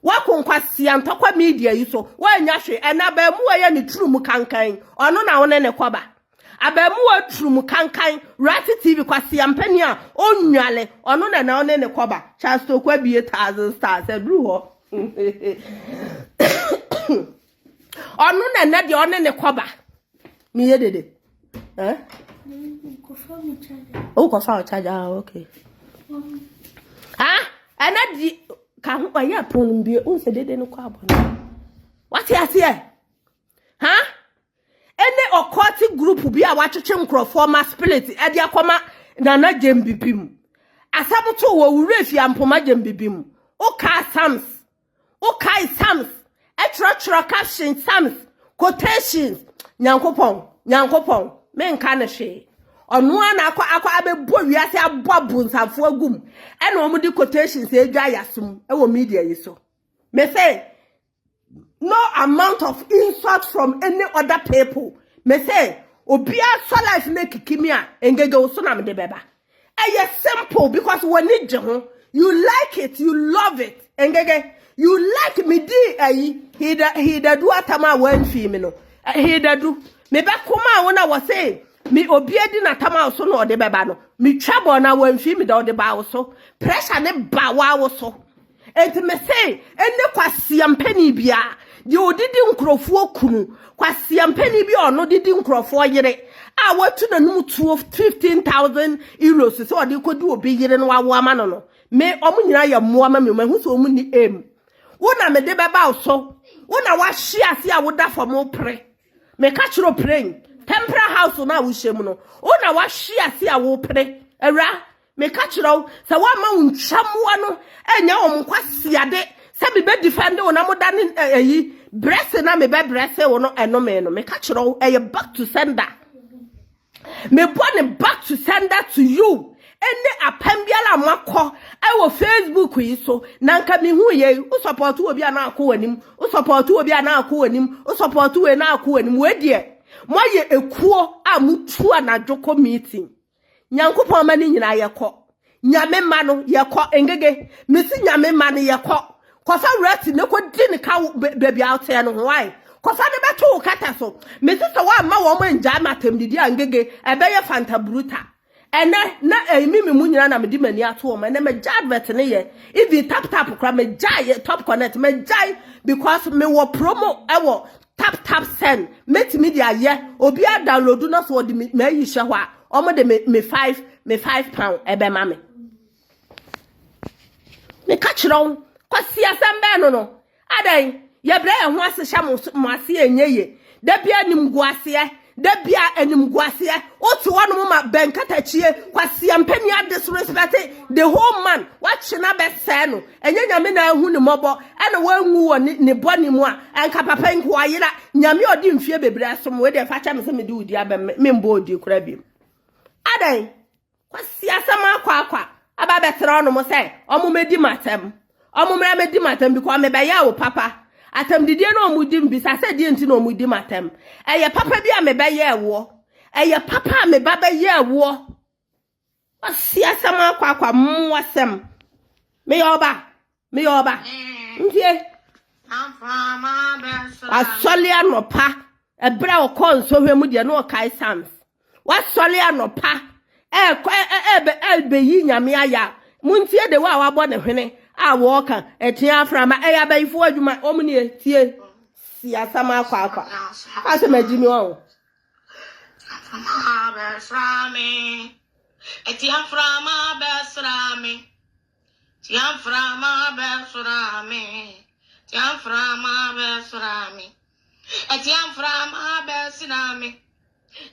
Wakon kwasia ntokwa media yi so wanya hwe enabamu aye ne turumu kankan ono na wone ne koba abamu turumu kankan Rat TV kwasia mpani a onwale ono na wone ne koba chasto kwa bie 1000 stars edru ho ono na de one ne koba mi ye dede ko fa charger okay di ka ho ya pon bi unse dede no kwa abona what you say ene okoti group bi a watwetwe nkrofo ma spirit e dia koma nana jembibim asabuto wo wure fi ampoma jembibim o ka sams etrotro caption sams quotations nyankopon me nka ne hwe onu ana akwa abebo wiase abobu nsafo agum ene omu di quotations edwa yasum e wo media yi so me say no amount of insult from any other people me say obia so life make kimi a engege wo so na me de beba eye simple because when it ho you like it you love it engege you like me di ayi he da do atama wan fi me no he da do me be koma wona wo say mi obiedi na tama so no de beba no mi twabo na wanfi mi da de ba wo so pressure ne ba wa wo so enti me say enne kwase ampani bia de odidi nkrofo kunu kwase ampani bia ono didi nkrofo yire a watu na num 15,000 euros so ode kodi obi yire no wa ama no me omu nyina ya mo ama me hu so omu ni wona me de beba wo so wona wa hia se a woda famo pre me ka chiro praying temporary house na wo hyem no ona wa hia se a wo pre era me ka kiro se wa ma untwamoa no enya wo kwasiade se be be defend wo na moda ne ayi breast na me be breast wo no eno me ka kiro eye back to sender me born back to sender to you ene apambiala makọ wo Facebook yi so na nka me hu ye u support obi ana akọ wanim u support obi ana akọ wanim u support we na akọ wanim we die moye ekuo a mutu anadwoko meeting nyankopon ma ni nyina yekọ nyame ma no yekọ engege mesi nyame ma no yekọ kofa rest ne ko di ne ka baby out here no why kofa ne beto kata so mesi so wa ma wo manja matem didi angege ebeye fanta bruta ene na mimi mu nyina na me di mani ato o ma na me advert ne ye if you tap kra me jai top connect me jai because me wo promo ewo tap send met media ye obi a download na so di me yi hwe ho a omo de me 5 pound ebe ma me ka chiro kwasi asembe no adan ye bre ye ho asehya mo ase enye ye da bia nim guase da bia anim guase otu wono ma benkatachie kwasi ampani a disrespect the whole man watch na be say no enye nyame na hu ne mobo ena wanwu wo ne boni mu a enka papa nko ayira nyame odi mfie bebre asom we de fa cha me se me di udi aba me mbo odi kura bi adan kwasi asama akwa aba betre ono mo say omo medi matem omo mra medi matem because me be ya wo papa atem didie no omudi mbisa se die nti no omudi matem eye papa bi a me be ye wo eye papa me ba be ye wo asi asama akwa mu asem me yoba ntie asole anopa ebra o kon so hwemu de no kai sams wasole anopa be yi nyame aya muntie de wa wabɔ ne hwene a woka etia aframa Abayifoɔ adwuma omni tie si asama akwa asema jimi o besrami etia aframa besrami tia aframa besrami tia aframa besrami etia aframa besrami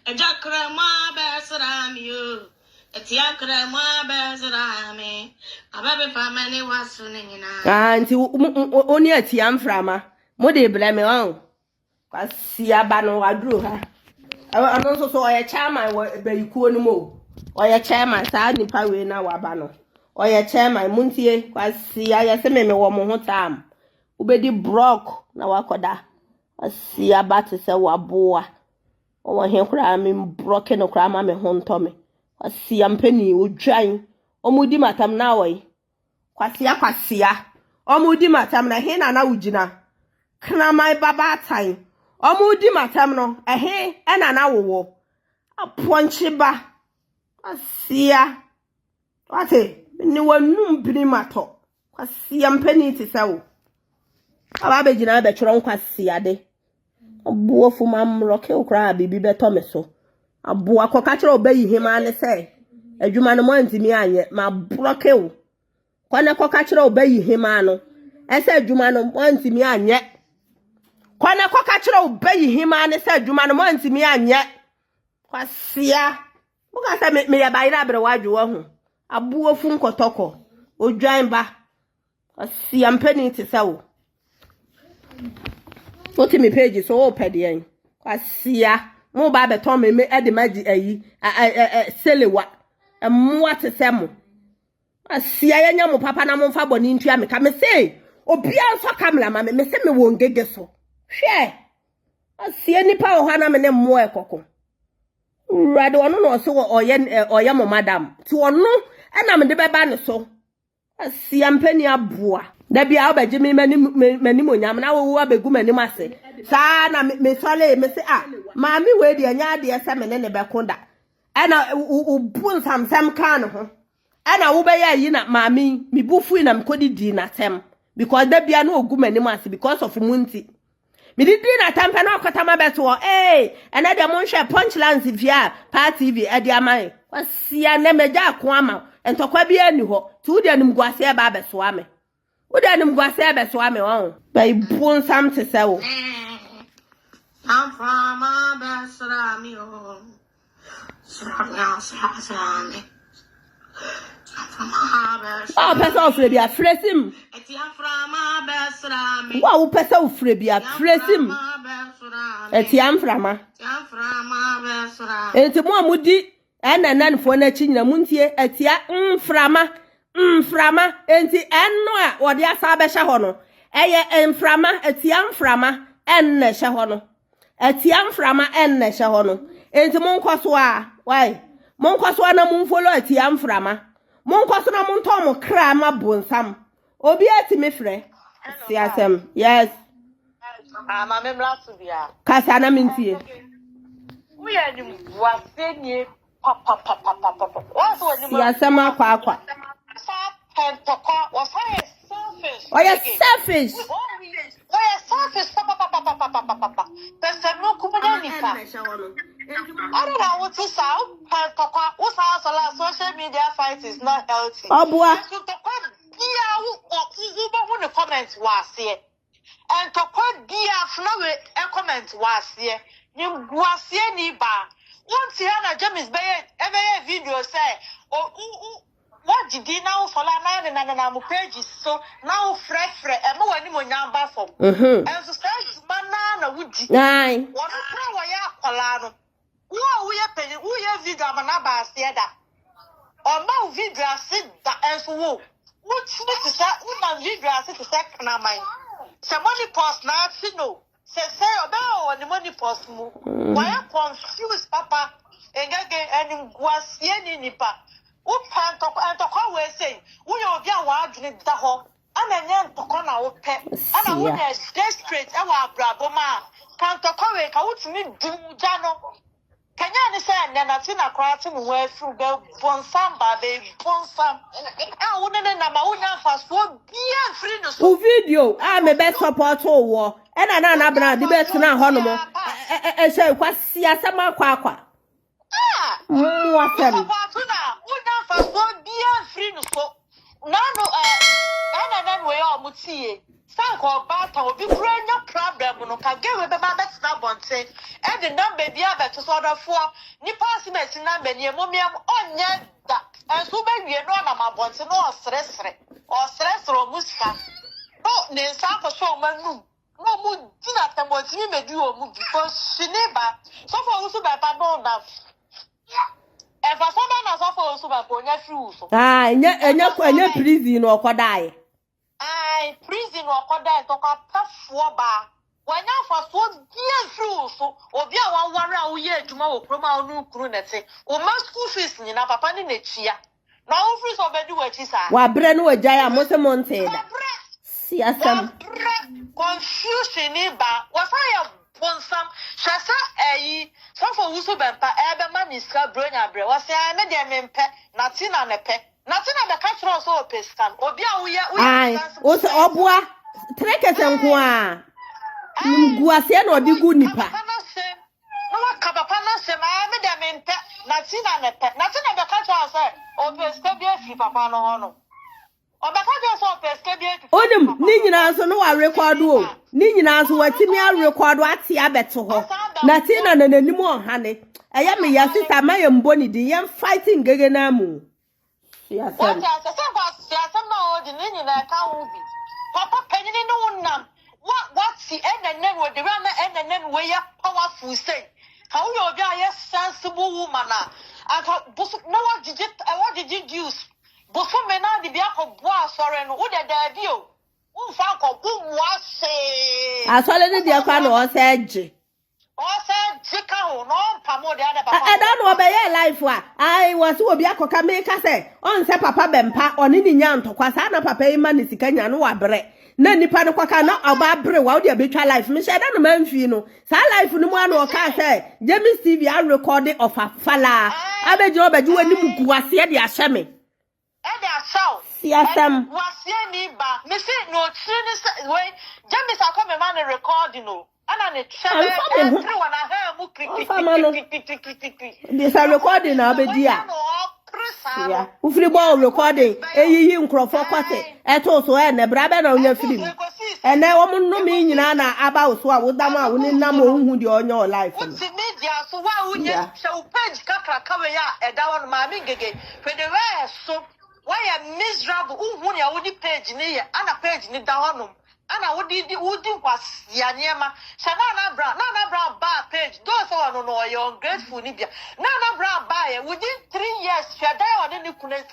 ejakrama besrami yo etia krama besrami ababe pamane wasu nyina nti oni etia aframa mo de blame on kwasi aba no waduro ha ano so oye chairman bayikuo no mo oye chairman sa nipa we na waba no oye chairman muntie kwasi aye se me wo mo ho tam ubedi brock na wakoda kwasi aba te se waboa o he kura me brock no kura ma me ho ntome kwasi ampani odwan omudi matam na woi kwasi Omudi matam na he na ujina. Kramai baba time. Omudi matam no, he na wo. A ponchiba. Asia. Wate, ni wanum bini mato. Asia mpeni ti sawo. Ababe jina be choro nkwasi de. Obuo fu mamroke okra bibi beto me so. Abuo akoka chiro obayi hima ne se. Adwuma no mo antimi anye ma bloke wo. Kwana koka chiro obayi hima no. Ese adwuma no mo antimi anye. Kwana koka chiro obayi hima ne se adwuma no mo antimi anye. Kwasia. Muka se me ya bayira bre wadwo ho. Abuo fu nkotoko. Odwan ba. Kwasia mpeni ti sawo. Oti mi page so o pede yan. Kwasia. Mo ba beton me ede maji ayi selewa. Mwa te semo. Asia yenya mo papa na mo mfa boni ntua me ka me say obia so camera ma me se me wo ngege so. Hwe. Asia nipa o hana me ne mo ekoko. Rade ono no so oye mo madam. Ti ono na me de beba ne so. Asia mpani aboa. Da bia obaje me mani monyam na wo abegu mani mase. Sa na me sole me se maami we de anya de se me ne bekonda. Ana ubun samsam kan ho. Ana wo be ya yi na maami mi bufu na mkodi di na tem because da bia na ogu mani mase because of munti. Mi di na tempe na okota ma beto ena de mo nhwe punchlines via party TV e de amai. Kwasia na meja ako ama entokwa bia ni ho. Tu de nim guase e ba beso ame. Wo de nim guase e beso ame won. Ba bun sam te se wo. I'm from Abayifoɔ. Oh, pesa ofrebia fresim. Wow, pesa ofrebia fresim. Etiam frama. Enti mo amudi N&N fo na chi nyina muntie etia mframa enti enno a wode asa be hye ho no eye mframa etia mframa enne hye ho no etia mframa enne hye ho no enti monkoso a why monkoso na monfolo etia mframa monkoso na monto mo kra ma bonsam obi atimi frɛ siasem yes Ma me mlasu bia kasa na mintie we are the waseni papa what's what you siasem akwa oh yes selfish papa pesa no kumanya nipa I don't know what to say. Social media fight is not healthy. Oh boy. Who the comments was here. And to quote dia flower a comment was here. You was here ni ba. Once here na James Bay every video say what did you now for na page so now fresh and no any more number from. And so start banana would Aye. What a who are penny who ye video manaba said that or my video sit that and so which is that woman video sit to second mine. Somebody post now no say about the money post move. Why confused papa and again was yen nipa. Who pan to and to call we say we will be a wild in the hole and then to corner of pet and I would have desperate our braboma can't to call it out to me do jano. Can you understand? Natina crafting way through the bonsam, baby, bonsam. I wouldn't know fast food be free. Video, I'm a best support war. And another the best now, Honomo. I say, what's Siasama Quaqua? What them? Wouldn't fast food be free. No, N&N way or Mutie. Thank God, but I will be bringing no problem. No, can get with the best snap on say. And the number be able to sort of for Nipas messing number near Mumiam on yet that. And so maybe you know my bonds no stress or muska. No, then some for so man. No mood dinner and what you may do because she never. So for Owusu Bempah Natina. And for someone as Owusu Bempah Natina. Ah, and your prison or could die. I prison or koda to ka pafuo ba wanya fa so dia through so obi a wan ware a wo ye adwuma wo kroma onu kru nete o ma school fees ni na papa ni na chia na wo free so be di wachi sa wa bre no wajaya mo se monte da Siasam. Confusion iba. Wasaya bonsam. Shasa some for Owusu Bempah Ebema niska bronya bre. Wasaya me de mempe Natina nepe. Natina be catch us so pescan. Obi a uye. Ai, o se obua. Trekese nkoaa. Nimguase na odi gu nipa. No papa na se ma me de mempe Natina nepe. Natina be catch us o pesca bi afi papa no hono. Onim ni nyina so no wa record o ni nyina so watimi a record ati abeto ho Natina na nanim ohane eya me ya sister ma yem boni di yem fighting gege na mu ya sam papa penini no nam what N&N wo de rama N&N we ya powerful say how you obi a sensible woman aka no what did you use Boso mena di bia ko boa sore no wo de da bi o wo fa ko ku wase asole ne dia kwa no oseje ka ho no pamo de ada papa ada no obeye life a ai wose obi akoka me ka se on se papa Bempah oni ni nya ntokwa sa na papa ima ne sika nya no wabre na nipa no kwaka na oba bre wa wo de betwa life me she da no manfi no sa life no mu ana o ka se James TV a recording of a fala abeje obaji wani mu guase de ahye me Siasam wasia ni ba me say no trini we James akome man recording no ana ne chebe everyone a ha mu kiki this a recording na obedi a yeah ufiri bo recording eyiyi nkrofo kwate eto so e ne bra be na onya film ene wo mu no me nyina na aba wo so a wo dam a wo ni nam ohun de onya o life no media so wa wo nya show page kakra ka we ya eda won ma mi ngege for the rest so why are miserable? Who ya would page near and a page ni down and I would was Yaniama, Shanana Brown bar page, those are no your grateful Nibia. Nana Brown buyer within 3 years, Shada on any kunes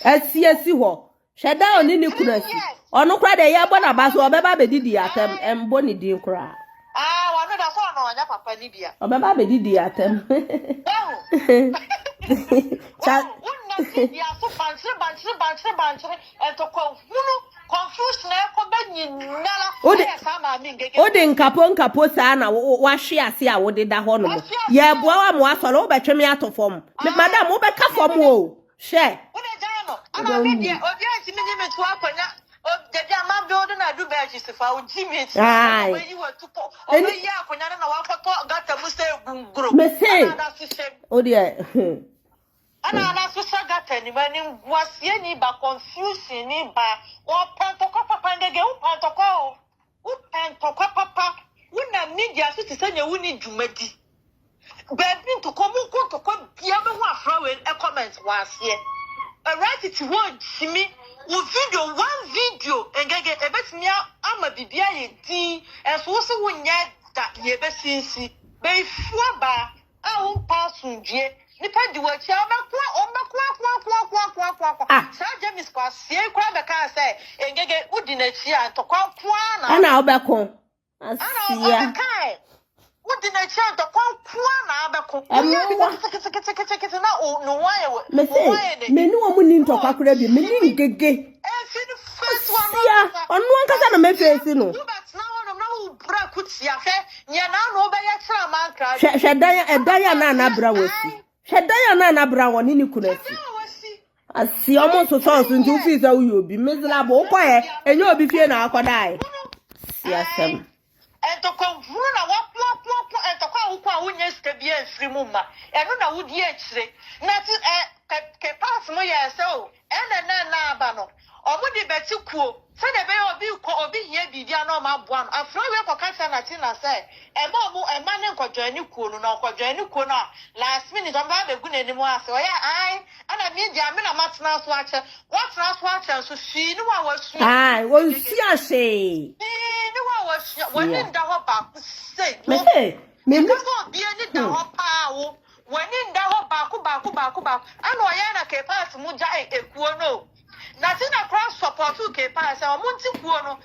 as you Shada on any kunes. Or no cry the Yabona Basso or Baba Didi at them and Bonnie didn't cry. Ah, one of the son on Papa Nibia. Or Baba Didi at them. Ya so bantre and to confusion ko benyi nala odi nkapo saa na wa hwe ase a wo de da ho no ye boa wa mo asolo wo betwe me atofom me madam wo be ka fom o hwe wo de jara no ana me de obi anti me me to akonya o de dia ma build na do be sifa o jimit o yi wa tupo o yi akonya na wa foto gata mu se gunguro me say odi ana so sagata ni mani wasie ni ba confusion ni ba o pentoko papa ndege u pentoko papa una media so tisanya wuni dwumadi baby to come to come bia be ho afra we comment wasie right it won chimi wo video engege ebetimi ama bibia ye din enso so wonya da ye besinsi be fua ba a wo pasunje nipa di wachi omekwa sa James kwa sie kwa be ka say engege udi na chi antokwa kwa na ana obeko asia udi na chi antokwa kwa na abeko kete na no waye me nu omu ni ntokwa kura bi me ni ngege see the first one onu ankasa na me face no bra kutia fe nya na no be ya kira man kra hwedaya na bra wasi hwedaya na bra woni ni kunasi asi omo so nti ofi za uyo bi miserable ukoye enye obi fie na akodai siasem entoko vuru na wa plo entoko awukwa awunye skabie afiri mu ma eno na wudi akire na ti ke pass mo ye se o N&N na aba no omudi beti kuo se de be obi hie bibia na o ma boa no afro we ko kacha na Tina say ema ne nkwadwani kuo no na nkwadwani kuo no last minute o ba begu na nimu ase o ya ai ana media me na matena so ache watena so ache so fi ni wa wasu ai won si ase ni wa wasu woni nda ho ba ku say me so bi ni da ho pa wo woni nda ho ba ana o ya na ke pass mu ja ekuo no Natina cross support ke pa se o munti kuo no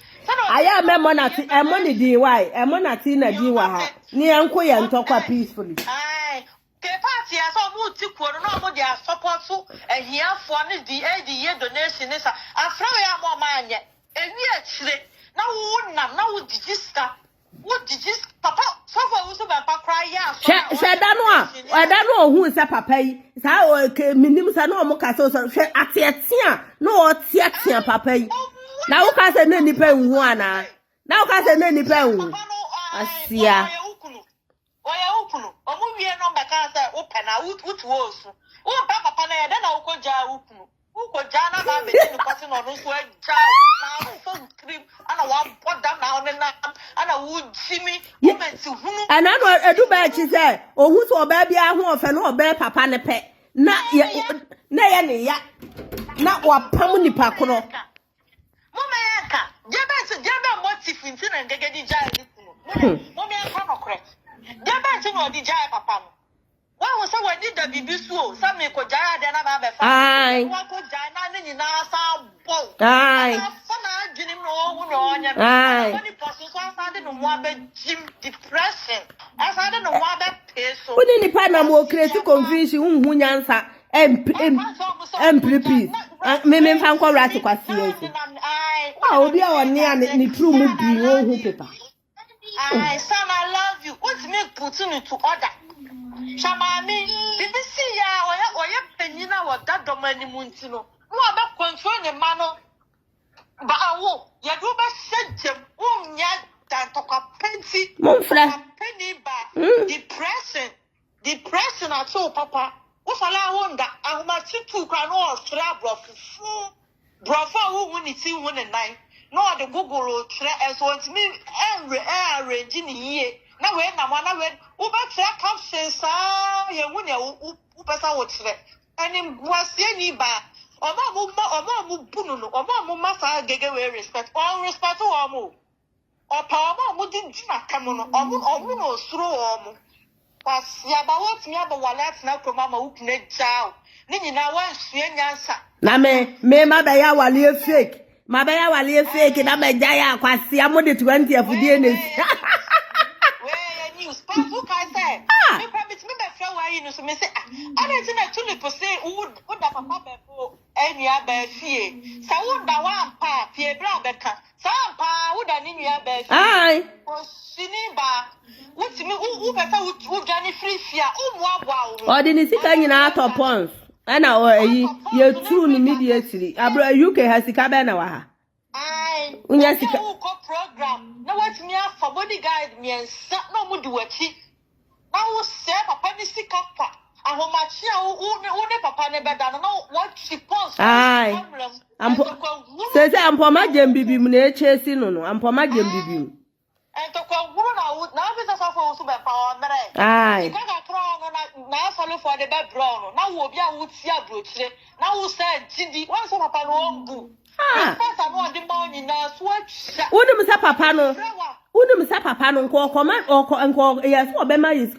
aya memo na ti emo ni di why emo na ti na di wa ha ni enko ye ntokwa peacefully ai ke party ya so munti kuo no mo dia support ehiafo ni di ye donation ni sa afra ya mo ma anye ewi akire Now now what did you papa so for Owusu Bempah cry ya she da no hu se papa yi sa o minim sa no mo ka so she ateatea no o teatea papa yi na wo ka se na nipa nhu ana na wo ka se na nipa nhu asia oya ukunu omu wie no mbeka se open na utu osu wo papa na ya da na wo ko ja ukunu wo ja na ba be ni kwase no no so ja na so cream ana wa bodam na on na ana wo jimi moment hunu ana no edu ba chi se ohun so oba bia ho ofe no oba papa ne pe na ya ne ya na wa pam nipa kono mama yaka jebe motive nti na ngegedi ja ni kunu mama yaka no correct jebe nti no di ja papa no wa wo se wa ni da bibi so sa me ko ja de na ba be fa wa ko ja na ni nyina sa bo ai fa na adwini no wo no onya na ni poso so sa de no mo abe jim depression asa de no mo abe peso woni ni pa na mo create confusion unhu nyansa emprepi me fa nkọ rat kwasi esi obi a woni a ni true mu bi wo hu paper son, I love you. What's me putting it to order? Shamami, BBC ya oya penina wa that domani muntino. No about control the mano. But awo, ya do ba sent nya dan to ka penti. Mon frère. Penny ba. Depression at all, papa. Wo fala wonda ahoma titu kwa no osra brofu. Brofu wo woni ti woni nine. No the Google tre as want me arrange ni ye na we na na we wo ba tre captions ye wu ne wo pesa wo tre ani boasie ni ba oma mu bunu no oma mu masa gege we respect wo mo opa oma mu di na kamo no omu no suro wo mo pasia ba wo timi aba wala na koma ma wo pune jao ni nyina wa nsue nyansa na me ma ba ya wale fake ma ba ya wale fake na be jaya kwasi amode 20 afudie ne we news pass who can say me permit me be feel why you so me say I don't na tuli po say wo da papa be po enua ba fie sa wo da wa pa fie bra be ka sa pa wo da ni nua ba fie ai o sini ba wo ti me wo be fa wo dwane free fia wo mo aboa wo o de ni sika nyina top pons ana o yi ye true ni immediately abro UK hasika be na wa ha ai unya sika ko program na what me for bodyguard me ensa na mo di wachi na wo se papa ni sika pa ahomachi a wo ne papa ne beda no what she post ai ampo se ampoma jembibi mu na echesi no ampoma jembibi mu ento kwa huru na visa so for Owusu Bempah mere ai ka kro no na solo for the bed bro no na wo bia wo ti abrochire na wo se jindi wan so papa no ombu papa no de ma nyina so atwa wonu msa papa no nko yes obema is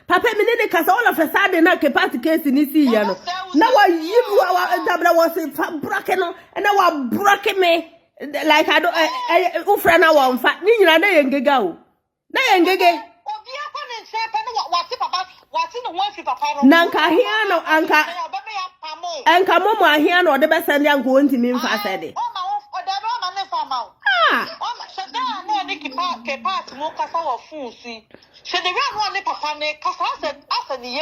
papa me ne kasa all of a sudden na ke party case ni si ya no na wa yibu wa dabra was brake no na wa brake me like I don't ufrana wa mfa ni nyina na yengega o na yengege obi akwa ne nse pe no wati papa wati no wan fi papa no nanka hia no anka momo ahia no de be send anko ontimi mfa sede o ma ne fa ma o ma sheda no ne ke part mo kasa wa fun si shede wi no ne papa ne kasa asa ni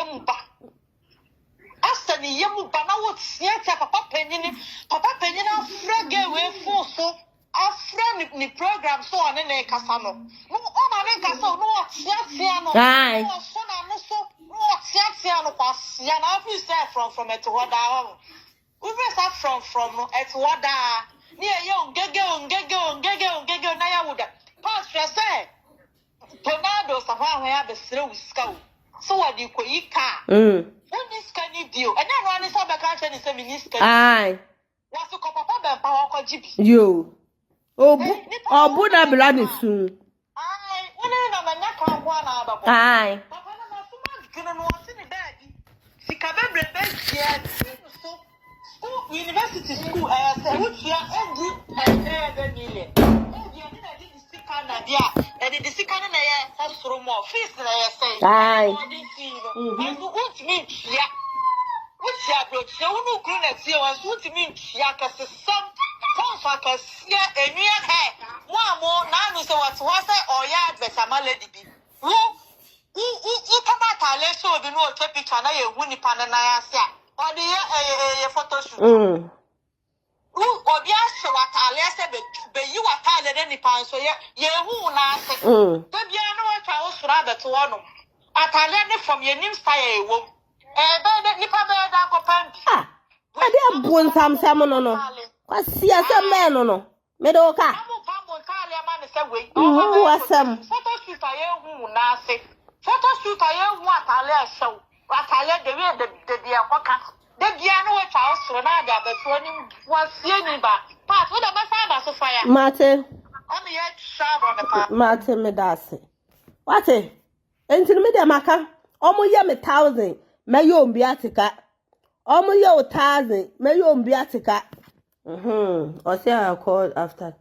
yemu ba na wo tia papa penyini afrage we fun so afra ni program so on ne kasa no o ma ne kasa no o tia no ai so na no so o tia no kwasia na afi say from et woda we start from no et woda ni ye ngege na ya woda pass say tornado safa ho ya be sere wiska so what you ko yika this can you deal and then one is about cancer is a minister ai was to papa Bempah ko jibi yo obu na bla ni sun ai wona na manya kan kwa na abako ai papa na masuma gino no wasi ni daddy sika bebre be tia so school university school say wutia edu e million e na di sika na dia e di sika na ye hosoro mo fees na ye say ai What's your blood? So, no good at you, and what you mean, Yaka, some Ponsa, a near hair. Mo na no say what say oya advert ama lady bi. Who come out and show the no take picture na ye hu nipa na ya se a. Or the photo shoot. Obi ahye watale se be yi watale de nipa so ye hu na ase. Da bia no watwa wo sura beto wono. Atale ne from ye nim style e wom. Be nipa be da ko pambi. Ade abun sam no. Kwasi asem me no. Me do ka. Wasam. Photo shoot aye hu na ase. Photo shoot aye hu atale show. Atale de we de dia kwaka. De bia no we twa osoro na aga beto ni wasie ni ba. Part we da ba fa ba so fire. Mate. Am ye shab on the part. Mate me dase. Wate? Enti me de maka. Omo ye me 1000. Me yo mbi atika. Omo ye 1000. Me yo mbi atika. Or say I call after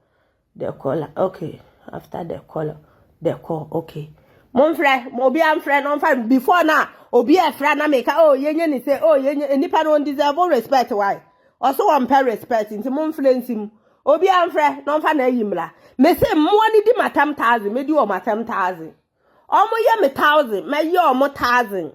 the caller. Okay. After the caller. The call. Okay. Mon frère, obi am frère non frère before na obi e frère na make yenye ni say yenye nipa no deserve respect why also one pay respect nti mon frère ntim obi am frère non fa na yimla me say mo ni di matam 1000 me di o matam 1000 omo ye me 1000 me ye o mo 1000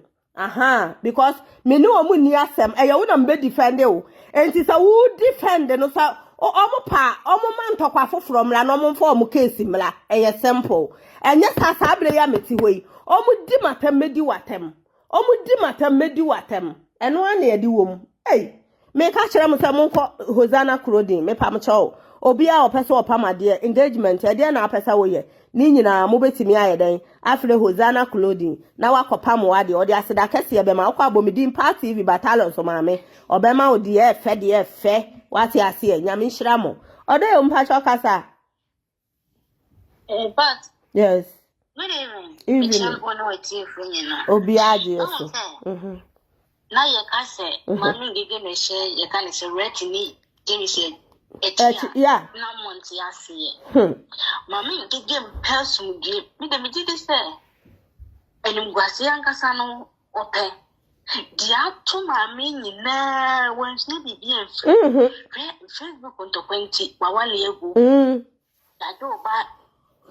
because me ni o mu ni asem e ye wo na me defend o enti say wo defend no say omo pa omo man tokwa foforo mra no omo mfa omo case mra e ye simple enye sasa abre ya meti hoi omu di matem medi watem eno an ye di wom me ka kire mo se mo nko Hosanna Clothing me pam cho obi a opese opamade engagement e de na apesa wo ye ni nyina mo betimi aye den afre Hosanna Clothing na wakopam wa de odi aseda kese ye be ma akwa abomidin party TV battalion so ma me obema odi e fe wati ase nyame nhira mo odo ye mpa cho kasa but yes. Good evening. Obi aje so. Na ye ka say mami gege me share ye ka say rent ni Jimmy say yeah. Na month ya see. Mami gege person gi me de me did say enum gwase ankasa no open. Dia to mami nyina wonse bibi en Facebook on to 20 wa wale egu. Da do ba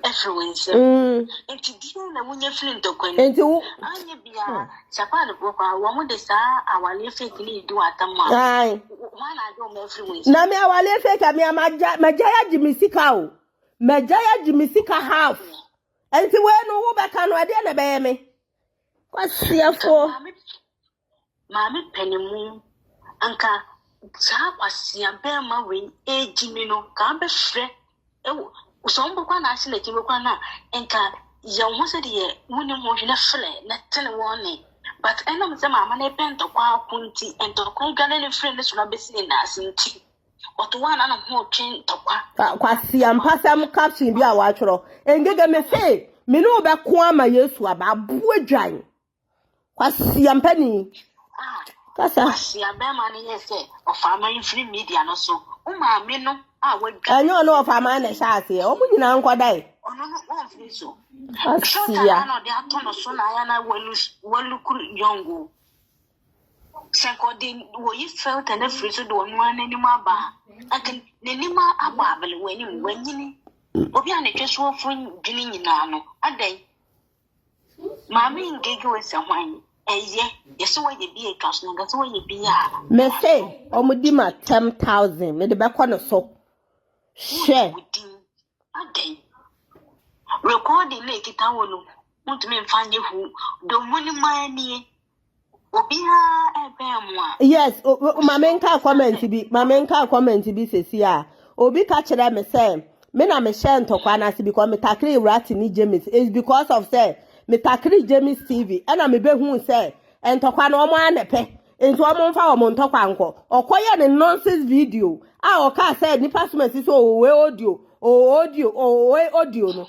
influence. Enti dio na munye flint okwan. Enti anye bia chapa de bokwa wo mo de sa awale fake ni do atama. Ai. Wana do me influence. Na me awale fake mi amajaya jimisika o. Majaya jimisika half. Enti we no wo beka no ade na be me. Kwasiafo. Mami penimu anka sa kwasia be ma we ejimi no ka be frɛ ewo usombo kwa na asile kibe kwa na enka ya wose de woni mo hwe na fle na tene woni but ena mse mama na pento kwa kunti ento kwa gane ne friend so na besi na asinti oto wana na ho twen tokwa kwa siampa sam caption bi a wa tworo engege me se me no be ko ama Yesu aba abu adwan kwa siampa ni kasa siampa ma ni yese ofama in free media no so uma me no enyo no of amana shaase o munyina nkwodai ono no won free so asia no de atono so na ya na walu kuru yongo senko de wo yi felt and free so do no anani ma ba akin nani ma aba abele wani wanyini obi a na tweso ofun dwini nyina no adai mami ngege we se hwan eye yeso we ye bi e twas no gaso we ye bi ya me say omudi ma 10,000 me de be kɔ no so share adai recording le kita wonu mutumi mfanye hu do muni mani obi ha ebe mo a yes mamenka comment bi sesi a obi ka kire me say me na me share ntokwa na se because me takri rat ni James is because of say me takri James TV ana me be hu say entokwa na omo anepe enti omo mfa omo ntokwa nko okoye ne nonsense video a oka say nipa so mesi so we audio no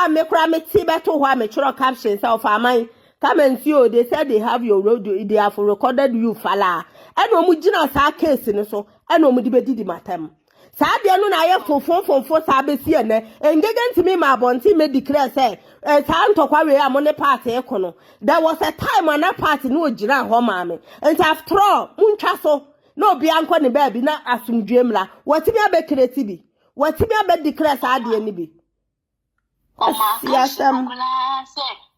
me kura me ti beto ho me chiro caption say of aman come and see they said they have your radio they have recorded you fala and omu gina sa case ni so and omu di bedi di matam sa de no na ye fofo sa be si ene engege ntimi ma abonti me declare say sa ntokwa we am ne party ekono there was a time on that party no gina ho ma me and after all muntwa so no bi anko ne ba bi na asumdwemla watimi abekireti bi watimi abedeclare sa de ni bi Yasam.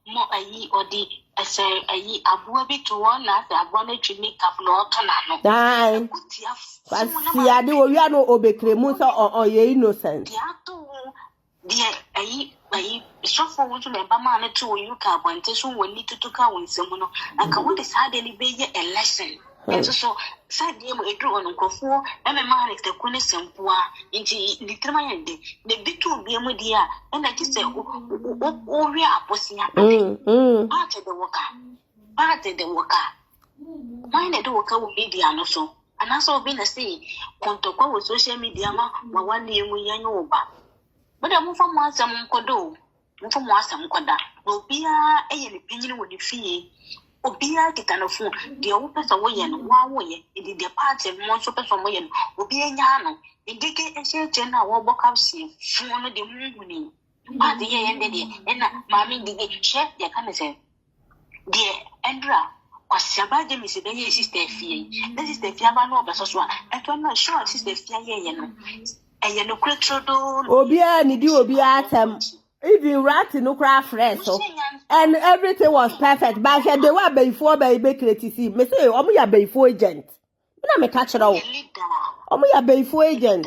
Mo ayi odi ese ayi abuwa bi to won na ase abuwa na twi makeup no to na no. Dai. Fasiade wo wia no obekremu so ye innocent. Dia to dia ayi sofo wo to member ma na to you ka bonte so woni tutuka wonsem no anka wo decide ni be ye a lesson. Enso so side mo edru on nkofo e me ma te ko ne sempoa nti litrama yende ne bitu bi mu dia e na ti se o wi aposia part the worker mind the worker will be dia no so anaso bi na say kontokwa wo social media ma wani emu yanyo ba but am from one some kodo from one some koda obia eye ne pinyini wo ne fie obia kitanofo de wo pesa wo ye no wa wo ye e de party mo so pesa mo ye no obia nya no indike ehye na wo boka sie fu no de mungu ni party ye yende de na mami dige she ya kana se de endra kwasiaba de mi se be ye sister fie na sister fie aba no obeso so a eto na sure sister fie ye no eye no kretrodo Obia ni di obia atem. Even rat no cry fresh so and everything was perfect. But they were Abayifoɔ be creative. Me say omo ya Abayifoɔ agent. Me na me catch it all. Omo ya Abayifoɔ agent.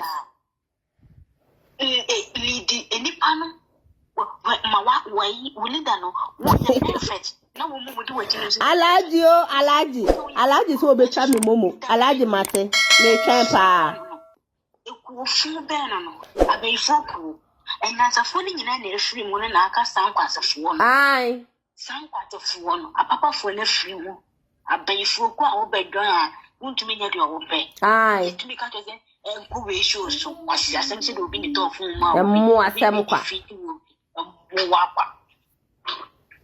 Lidi enipa no ma wa leader no perfect. Na wo mo do wati no. Alaji so obetwa me momo. Alaji mate. Me twen pa. Eku fu be no. Abayifoɔ ku. And as a funny in any free one and aka sanquas of one. Aye. Sanquas of one, a papa for a free one. A bay for quite obey dry, won't to me at your obey. Aye. To be cut as a good ratio, so what's the essence of being a dog for my more samqua. Wapa.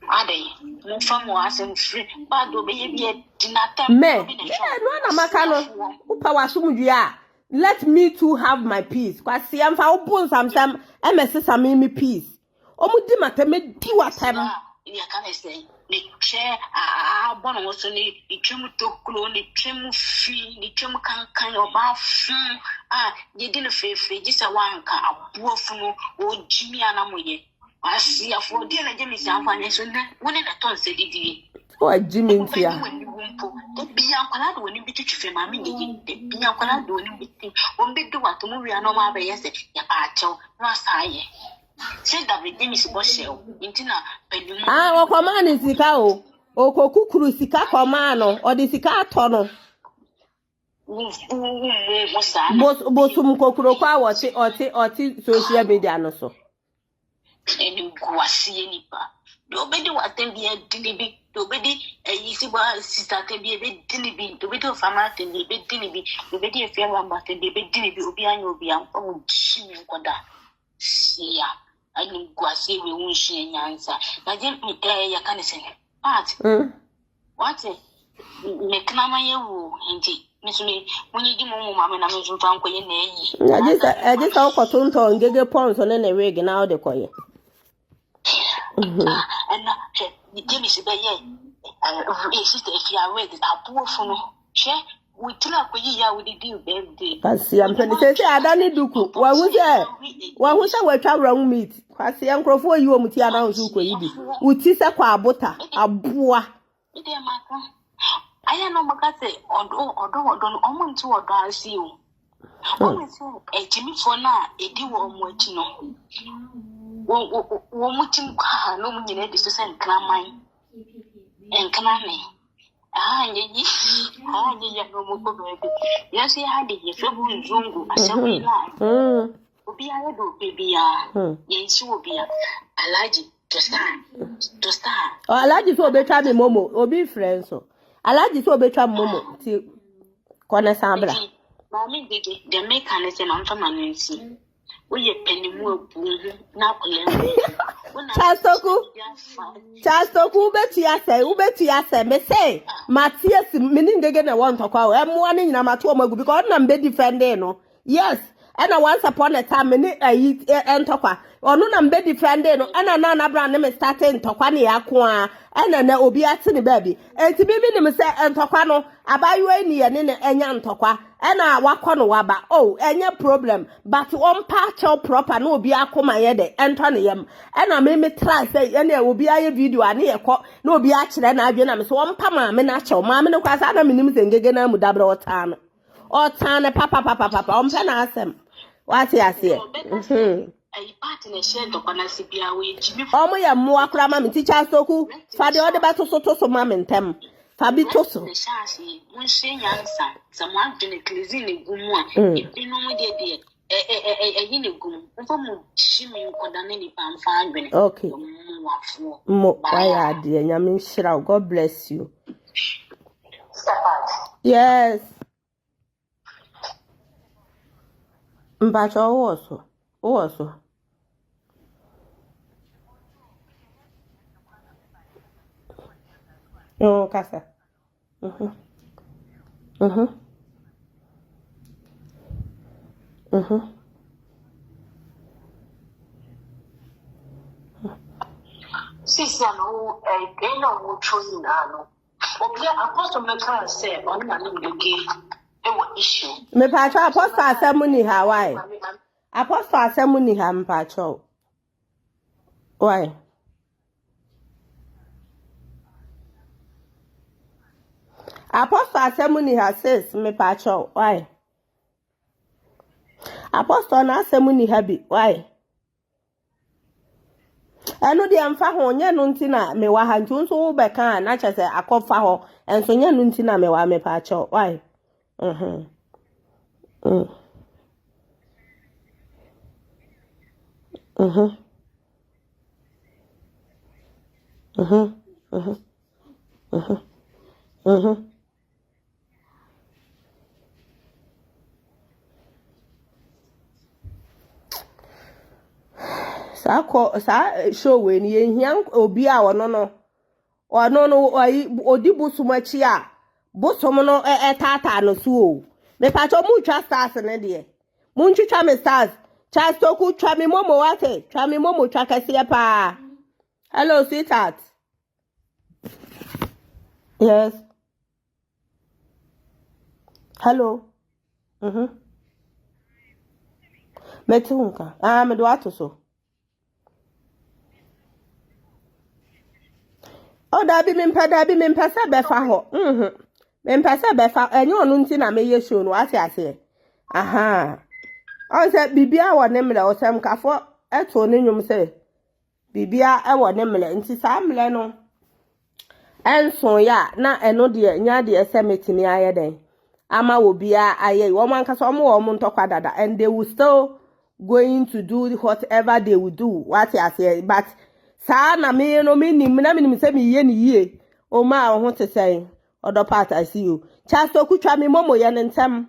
Are they? No from was and free, but obey a dinner. Me, no, Macano, Upawasumudia. Let me too have my peace. Kwasi am fa open some MSS me peace. Omudi mate me di watem. Ya kan say ni chair bono wo so ni twem toklo ni twem fi ni twem kankan oba fun ye di no fefe ji se wanka abofu no o jimi anamoye. Asi afo di na je mi se anfanye so na woni na ton se didi. O jimi ntia. Bia kwala do ni bitu twife ma me de bia kwala do ni bitu won be do wato mu wi ano ma be yese ya ba chew na saye se David Demis bo shew intina pedimu o koma ni sika o okokukuru sika koma no o de sika ato no bosum kokuro kwa oti social media no so eni guasie nipa do be de watem bia dinibi do be de yisi ba sisate bia be dinibi do be de fama te be dinibi do be de efia wamba te be dinibi obi anyo obi ampa mo chimi nkoda sia ani guasie we unhie nyansa na je ya kanese part what me knama ye wo nti misumi munyi di mo mama na me zunfa nkoye na eyi ajisa okotonto ngege ponso ne na wig na o de koye and give me a sister if you are ready, a poor funo. Share we tell up with you with the deal, baby. Kasi am penny say I don't duku. Wa hu say we twa wrong meat. Kasi am crofo yi o muti ana nso ko yi bi. Uti se kwa abota aboa. Me dey maka. Aya no maka say odo omo nti odo asi o. O me say ejimi fo na edi wo omo achi no. Wo mutim kwa no mu nyine de so se nkraman enkrame yeyi no mo ko be yes ya de ye febu nzungu asewe la obi aye do bebia yensi obi alaji to stand alaji so obetwa me momo obi friend so alaji so obetwa momo ti kona sambra mami dege de mechanism am fama nansi oye penimu abu na akole Chastoku ubeti ase me say Matthias meaning de na want to call emu ani nyina mato magu because na mbe defending no yes and once upon a time me entokwa onu na mbe defending no and na brand me starting ntokwa na yakwa and na obi ate ne baby enti bibi ni me say entokwa no abayo ani ne enya ntokwa ena wakɔ no waba oh enye problem but on patch proper no obi akoma ye de ento ne yam ena me try say ena obi aye video ane ye kɔ na obi akyerɛ na adwe na me so on pa ma me na kyɛw ma me ne kwasa na menim sengege na mu dabre ɔtaa no papa on pe na asɛm what you say I partner share the Panasi Bia way, Jimmy. Omo ya mmoa kra ma me teacher soku fa de ode beto so ma me ntem fa bi to so the shashi mun she yansa someone been a cleansing gumu a binom de yin gum mfom shimi nkodane ni pamfa adwene okay mo why ade nyame nhyira God bless you yes mbacho also oh casa Sisi ano eno wo chozi na ano obi apostle meka say on na no dege e wo issue me pa cha apostle asemu ni ha why apostle asemu ni ha mpa cha why apostle asemu ni ha says me pa cha why apostle na asemu ni ha bi why enu de amfa ho nye no ntina me wa ha ntu so wo beka na che se akofa ho enso nye no ntina me wa me pa cha why sa show we ni ehia obi a wono no odi busumachi a busom no tata no so o me pa cho mu twa stars ne de mu ntwitwa me stars cha stoku twa me momo wate twa me momo twa kase pa hello sweetheart yes hello metunka me do ato so oh dabi mempa sa befa ho mempa sa befa enyo no nti na me yesho no ase ase aha on se bibia wo ne mle osem kafo eto ne nwum se bibia e wo ne mle nti sa mle no enso ya na eno de nya de esemetini aye den ama wo bia aye wo man kasa wo ntokwa dada and they will still going to do whatever they will do what I say but sa na me no me nim se me ye ni yie o ma ho te sei odo part I see you cha so kutwa me momo ye ntem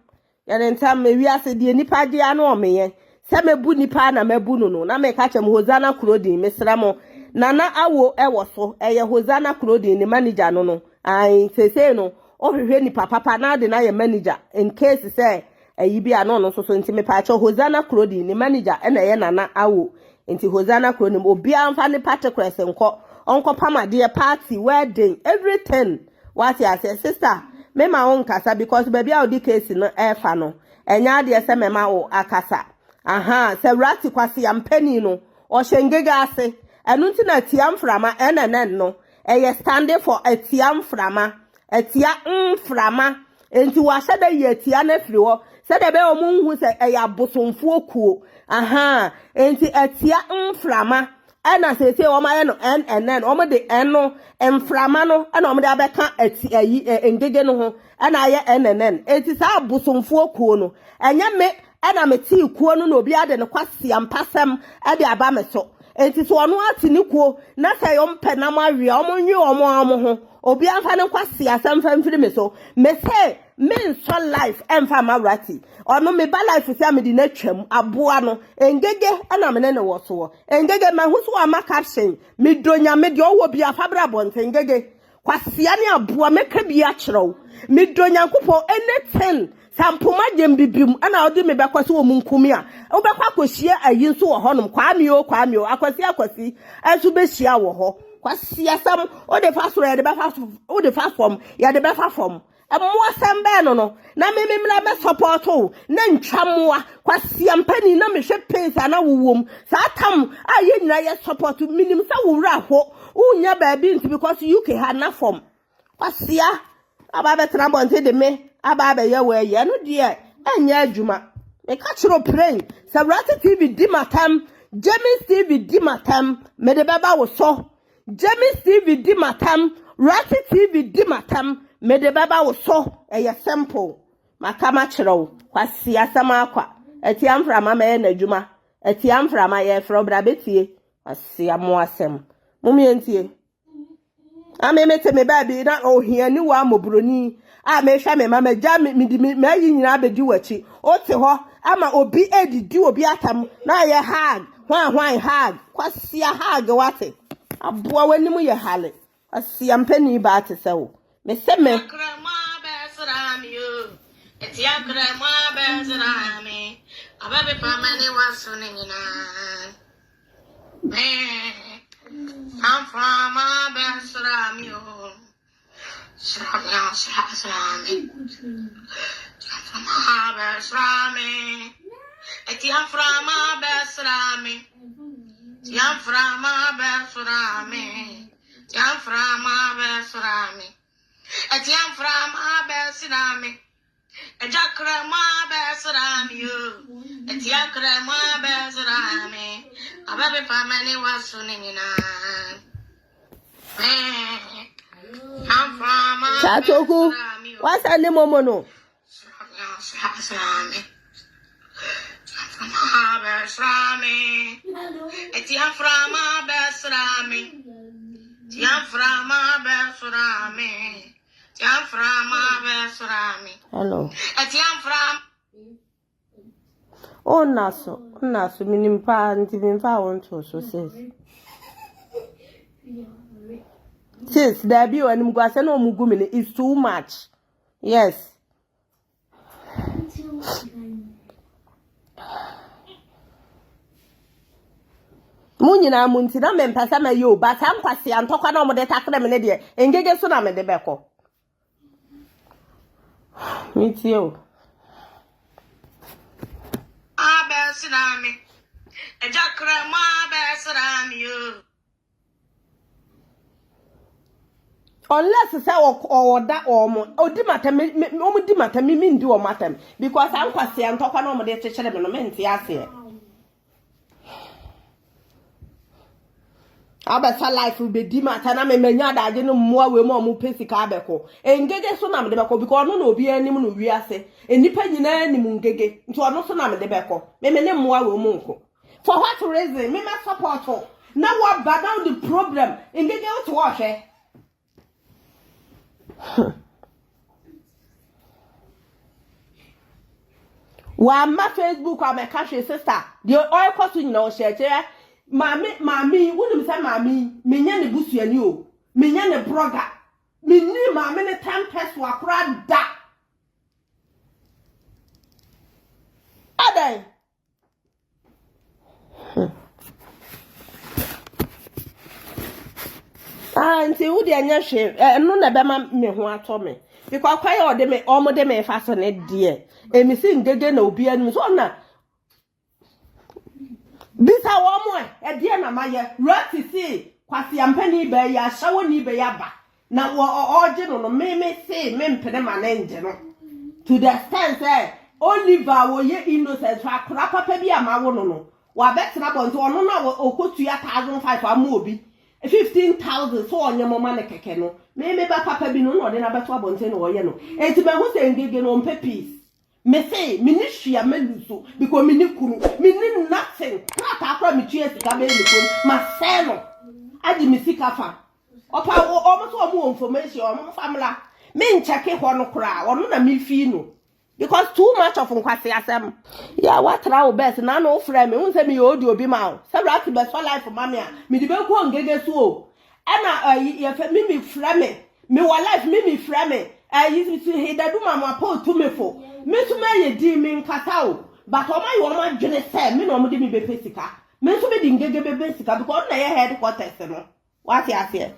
me wi ase de nipa de anu o me ye se me bu nipa na mebu no na me ka chem Hosanna Clothing me sramo nana awo ewo so eye Hosanna Clothing ni manager no ai sese no o hwehwe nipa papa na de na ye manager in case say ayi bi anu no so nti me pa cho Hosanna Clothing ni manager e na ye nana awo nti Hosanna Clothing obi amfa ne particulars onko pamade party wedding everything what you say sister me ma won kasa because baby a odi case no efa no enya de se me ma wo akasa aha se rati kwase yampani no o hwengega ase enu nti na tia mframa N&N no eye standing for atia mframa enti wa hye da ye tia na firi ho se de be o mu hu se eye abosomfo kuo aha enti atia mframa ana sese o ma ye no N&N o mo de eno mframa no ana o mo de abeka ati ayi engege no ho ana ye N&N enti sa abosomfo kuo no enye me ana me ti kuo no obi ade ne kwase ampasem ade aba me so enti so ono ati ni kuo na say o mpe na ma wi o mo nwi o mo ho obi amfa ne kwase asem fa mfiri me so me say men so life emfa mawrati ono me ba life se amedi na twam aboa no engege ana me ne wo so engege ma huso ama caption me donya me de owo bia fabra bonte engege kwasia ne aboa meka bia kyerɛw me donya nkopɔ anything sampoma jem bibim ana odi me bekwase wo munkumi a wo bekwa akohie ayi nso wo honom kwame o akwasi asu behia wo ho kwasi asam o de fa so ya de be fa o de fa fom ya de be fa fom Moa sambe no na me me support o na ntwamoa kwasi ampani na me hwe pensa na wowom saa tam a ye nyina ye support minim sa wura ho unya baabi nti because UK ha na form kwasia aba betra bonte de me aba be ye we ye no de anya adwuma me ka chiro praying Sabrati TV di matam James TV di matam me de baba wo so James TV di matam Rati TV di matam me de baba wo so eye simple makama chiro kwasi asama akwa eti amframa me na adwuma eti amframa ye fro bra betie kwasi amo asem mumie ntie amemete me baby na ohia ni wa mobroni a me hwa me mama ja me yi nyina abedi wachi o te ho ama obi edidi obi atam na ye hag hwan hag kwasi hag wate aboa wani mu ye hale kwasi ampani ba te se wo me se me krema besrami yo eti krema besrami ababe pamani wasuni nyina I'm from my best rami, Srami. I'm from my best rami. I'm from my best rami. I'm from my best rami. I'm from my best rami. I'm from my best rami. Jakra my best rami, Jakra my best rami. Ababe pamani wasuni I'm from Chatoku what's her name mono Srami. I'm from my best rami. I'm from my best rami. I'm from my best rami. I'm from my best rami. hello I'm from oh naso minimpa nti minfa won to so sis there be when mu gwase na omugu me is too much yes munyina munti na mempasa ma yo ba tam kwase antokwa na omode takre me ne de engege so na me de beko mitio Abasinami. Jakra ma basinami yo. Unless say or that or di matam omo di matam mi ndi o matam because am kwase antokwa na omode chechere me no menti ase abesa life be di matam na me manya daje no mmoa we mo omo pesika abeko engege so na me de beko because no na obi anim no wi ase enipa nyina anim ngege nti ono so na me de beko me ne mmoa we mo nko for what reason me ma support ho na what bad down the problem engege o to wo hwe wa ma Facebook wa me ka hwe sister the oil cost nyina o share chere mami wonu se mami menya ne busuani o menya ne broga minni mami ne 10 peso akra da adai nti wo de anya hwe no na be ma me ho ato me because kwai o de me o mo de me fa so ne de emisi ngege na obi anu so na bisa wo mo e de na maye rati si kwasi ampani be ya shawo ni be ya ba na wo oje no me say me mpene ma na nje no to the extent say Oliver wo ye innocent fa kura papa bi amawo no wa betra bonto ono na okotu ya 1500 amu obi 15,000 so onye mama ne keke no me ba papa bi no no de na beto abonte no oye no enti me hu se ngege no mpe peace me say me ni hwia meluso because me ni kuru me ni nothing krata akra me tue sika be ni kom ma se no adi me sika fa opa o mo so mo information o mo famila me ncheke ho no kra ono na me fi no because too much of nkwase asem ya watra wo best na no frame me unse me odi obi ma se bra ti best for life mama a me di be ko ngege so o na ye fe me frame me wa life me frame he dadu mama po to me for me to me ye di me nkata o but o ma yo ma dwene se me no mo di me be pesika me so be di ngege be pesika because na ye headquarters no what you say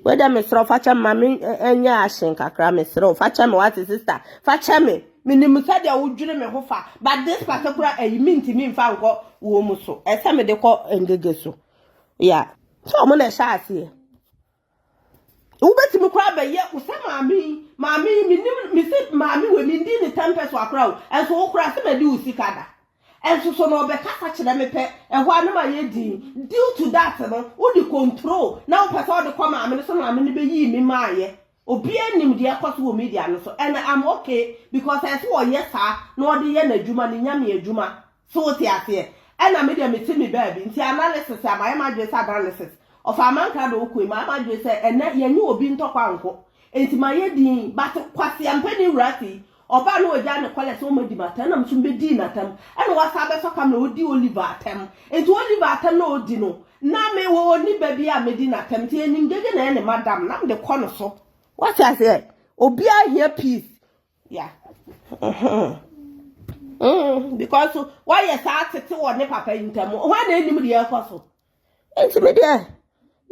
Whether me sro facha mami enya ashen kakra me sro facha me what sister facha me minim said ya wodwene me ho fa but this particular minti mi mfa nko wo mu so ese me de ko engege so yeah so mo na sha ase ubeti mi kwa be ye wo se mami minim mi se mami we mi ndi ni 10 pesos akra o enso wo kra se me di usikada enso so no be kasa kire me pe ehwa na ma ye din due to that no wo di control na wo pese wo de kwa mami so mami ni be yi mi maaye obi anim de akoso wo media no so and I'm okay because I saw yes sir no de ye na adwuma ni nyame adwuma so ti ase and na media me ti me baby nti analysis am I am just analysis of a man ka do ko ma am just say and ye nyi obi ntokwa anko enti ma ye din but kwase ampani wrati oba no oja ne kwale so mo di mata na mso be di natam and wasa be so kam na odi Oliver atem enti Oliver atem na odi no na me wo ni baby a me di natam ti enim gege na ne madam na me de kono so. What I say? Obia here peace. Yeah. Because why you start to what ne papa in time? Why they need me akoso? Enti me there.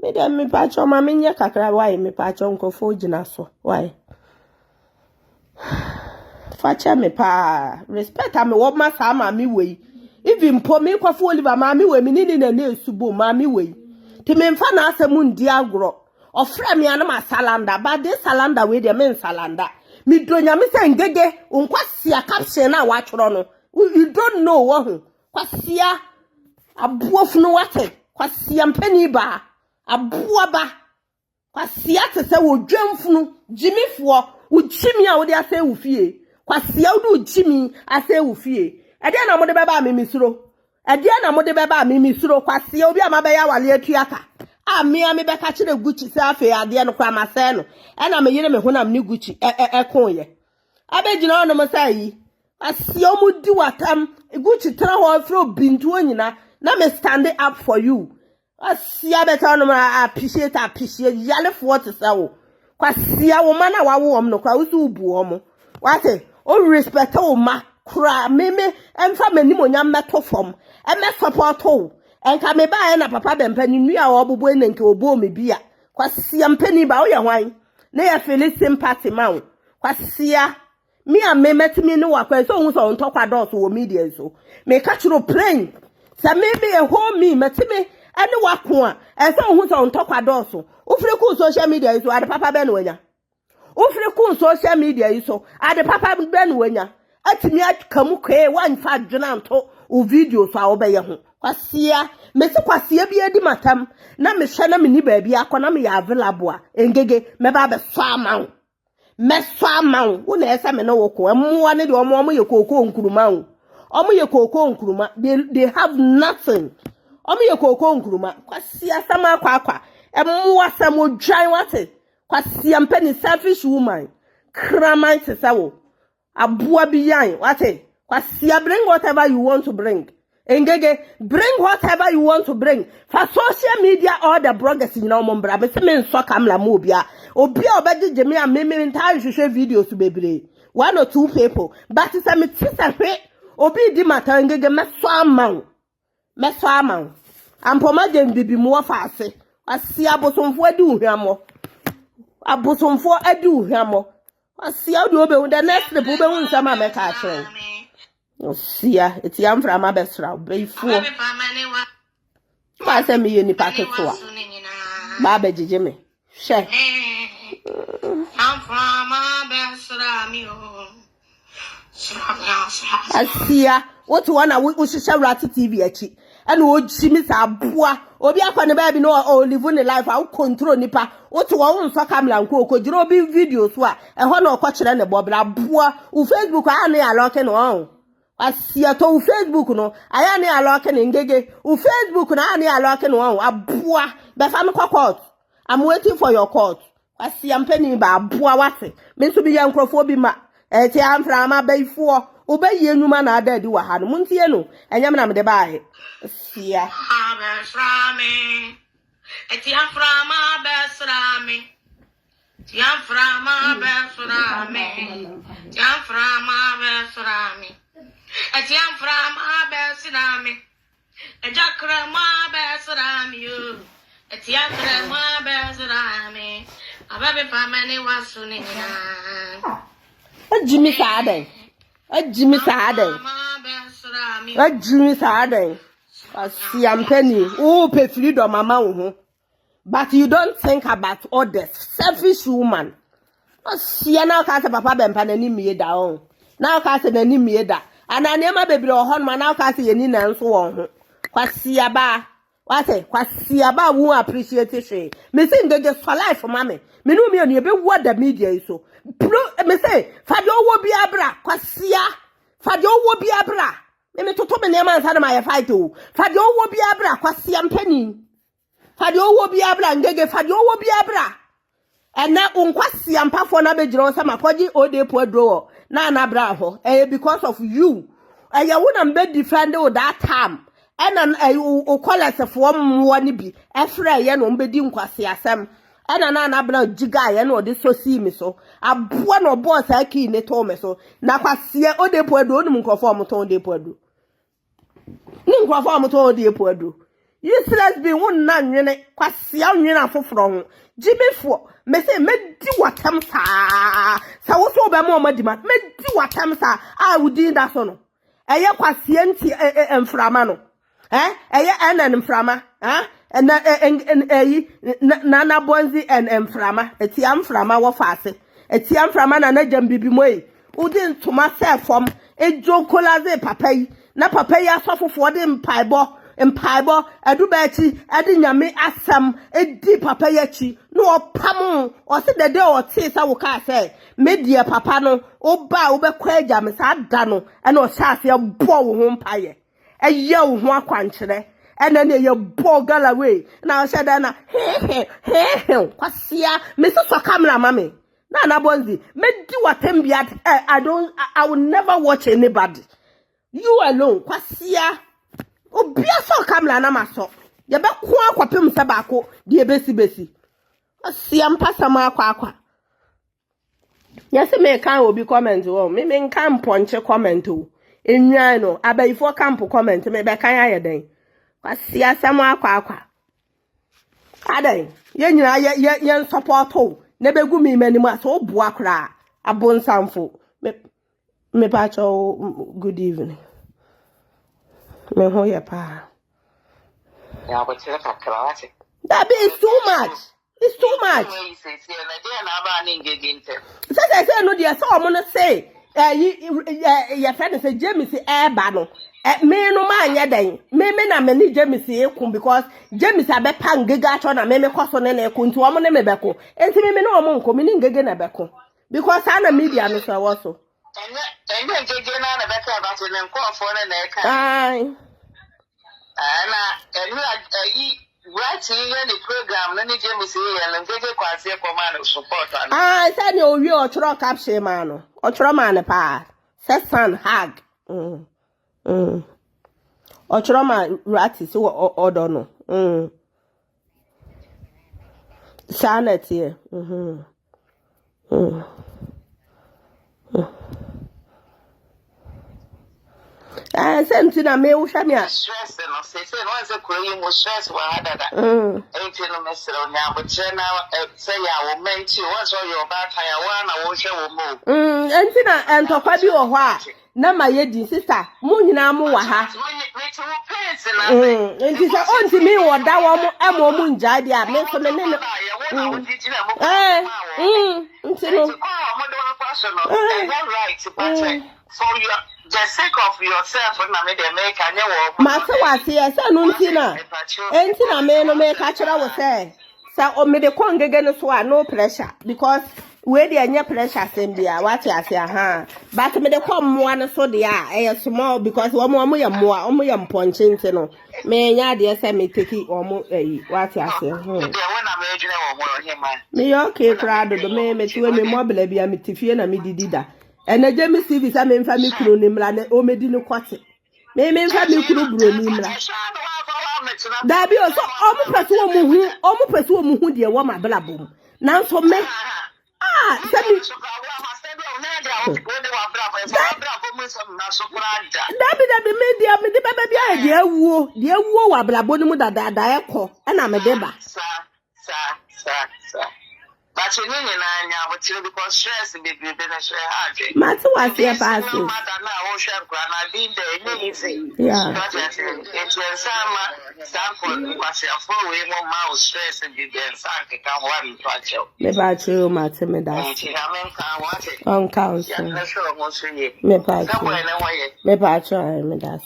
Me there me pacho ma me nya kakra why me pacho nkofo gina so. Why? Facha me pa respect am wo ma sa ma me we. Even po me kwafo Oliver ma me we me ni na esubo ma me we. Ti me mfa na asemu ndi agro. Ofra me ana ma salanda but this salanda we dey men salanda me donya me say ngege unkwasia caption na wa tworo no you don't know wo ho kwasia abuofu no wate kwasia mpani ba abuo ba kwasia te se wo dwamfunu jimifo wo jimi a wo dey ase wo fie kwasia wo do jimi ase wo fie e dey na mo de beba me misuro e dey na mo de beba me misuro kwasia obi amabeya wale atuaka me beka chire Gucci se afi ade no kwa mase no e na me yire me honam ni Gucci kon ye abegina no mo sai asie omu di watam Gucci tra ho afro bintu onyina na me stand up for you asie beta no appreciate yale for to say wo kwasia wo ma na wawo om no kwa usu ubu om wate o respect o ma kra meme emfa manim onyam meto fom e me support o enka me ba na papa Bempah ni nua wo bobo na nke obo me bia kwasia mpani ba wo ye hwan na ye feel sympathy ma wo kwasia me a me metimi ne wakwa so hu so ntokwa dot wo media so me ka chiro plain sa me be e ho me metimi ene wako a so hu so ntokwa dot so ufre ku social media so ade papa be no wanya ufre ku social media so ade papa be no wanya atimi akamu kwe wan fa dwena nto o video so a wo be ye ho kwasia me se kwasia bi edi matam na me hwe na me ni ba bi akona me ya available a engege me ba be so amawo me so amawo wo na esa me na wo ko emwa ne de omo ye kokoo nkuruma wo omo ye kokoo nkuruma they have nothing omo ye kokoo nkuruma kwasia sama akwa emwa sam odwan wate kwasia mpani selfish woman kraman se sawo abua bi yan wate kwasia bring whatever you want to bring. Engege, bring whatever you want to bring. For social media, all the bloggers in our mumbra, but some so kamla mobia. Obia obedi jemi a meme entire share videos to baby. 1 or 2 people. But it's a mitisa fe. Obi di mata engege me so amount. Ampoma jem bibi mo fase. Asi abosomfo adi uhwamo. Abosomfo adi uhwamo. Asi odi obe the next people be hu nsama meka ahwe. Osia eti amfra ma besra Abayifoɔ ba se me yeni paketo a ba be jeje me hwe amfra ma besra mi o asia what one a we hyehyɛ rat TV achi and o jimi sa aboa obi akwa ne ba bi no o live ne life a control nipa what one nso camera nko okojiro obi video so a ɛhɔ na ɔkɔkyerɛ ne bɔbra aboa u Facebook a na ya lock no on asia to Facebook no aya ne aloke ne ngege u Facebook na ne aloke no aboa be fa me court I'm waiting for your court asia mpani ba aboa wate me so bi ya nkrofo bi ma ti amfra ma Abayifoɔ obayi enuma na ada di wa ha no muntie no enyam na me de ba he asia abesra me ti amfra ma besra me ti amfra ma besra me ti amfra ma besra me Etiam from Abasinami, a jackra ma Basinami, Etiam from Abasinami, Ababe famani wasuni Jimmy Saden. Jimmy Saden. Jimmy Saden. See, I'm penny. Oh, pay freedom, mama. But you don't think about others. Selfish woman. See, now can't Papa Bempah Natina down. Now can't Natina da. And I never baby or hon man now can't see any and so on. Kwasi aba. What say? Kwasi aba won't appreciate it. Me think they just for life for mommy. Me know me on you be what the media is so. Me say, Fadio will be abra. Kwasia. Fadio will be abra. Me to me name answer my fight too. Fadio will be abra. Kwasi am penny. Fadio will be abra. Ngege Fadio will be abra. And now unkwasi am pa for na be jiro sama kwaji ode po draw. Na bra ho. Because of you. You wouldn't be defended that time. And then call us a form one be. Afraid you no be dim kwasi asem. And na bra jiga no this so see me so. A one or boss I key ne to me so. Na kwasi ode po draw no conform to ode po draw. No conform to ode po draw. Useless be one nan yene kwasi anwena foforo ho. Jimmy for me say me di watam sa wo so be mo di ma me di watam sa wudi da so no eye kwase enti emframa no eye N&N mframa na bonzi emframa eti amframa wo faase eti amframa na jam bibi moyi udi ntoma se fom ejo kolaze papa yi na papa yi asofofo de mpaibo edubechi edi nyame asam edi papa yachi no opam o se dede o te sa wo ka se media papa no oba obekwa agya me sa da no e na o sha se bo wo ho mpaye eye wo ho akwankyere e na ye bo galawe na o sha da na kwasia me so camera mama na bonzi medi watem bia I will never watch anybody you alone kwasia Obia so kamla na maso. Ye be ko akwapem se baako de besi. Asiam pasama akwa. Yes me kan obi comment wo. Me kan ponche comment o. Enwan no Abayifoɔ camp comment me be kan ayeden. Kwasia sama akwa. Adan. Ye nyina ye support o. Ne begu mi mani mu aso obu akra. Abonsamfo. Me pa cho good evening. Me ho ye pa. Yeah, but That is too much. It's too much. So I say no dear, so I'm gonna say your friend say James air bano. Me no man ya den. Me na me James ekum because James abe pan gigaton na me koso ne na ekun to omo ne me beko. Enti me no omo nko me ni ngege na beko. Because ana media no so also. Ng3g3 na beka about ne nkofo ne na eka. Ai. Na right here the program no ni James here Ng3g3 kwase command support an. Say ni owi otro caption man no. Otro man pa. Sesan hag. Otro man rat is odo no. Sanet here. Senti na me usha mi stress no say no say kuro yi mo stress wa hadada enti no mesero nya abotre na say ya wo menti once your back ya wa na wo hwe wo mo enti na entokwa bi wo ho a na ma ye di sister mu nyina mu wa ha enti say onti mi wo da wo mo emo mu nja dia me so me ne enti no right for the sake of yourself na me dey make anya wo ma se wa se ese no enti na me no me ka kira wo se o me de kongege no so a no pressure because we dey anya pressure sem bia what you say but me de kom mo no so dey small because wo mo ye moa o mo ye mponche nti no me nya de se me take o mo what you say dey when na me adwene wo mo hima me yo ke kra do me tiwe me mobile bia me tifie na me didida ene James TV sa me mfa me kuro ni mra ne o medi no kwate me mfa me kuro bro ni mra da bi o so o mu peso o mu hu de wo ma bla bom na so me se mi da bi media me de baba bia de awuo wa bla bo ni mu dada ekọ na me de ba sa But you know, because stress be benefit hard. Mate was here No passing. matter now, ocean grana been there, easy. Yeah. Not just into some sample, because you're full way more mouse stress and be there, sank can one touch you. Me bachu mate me that. On council. Me Me bachu me that.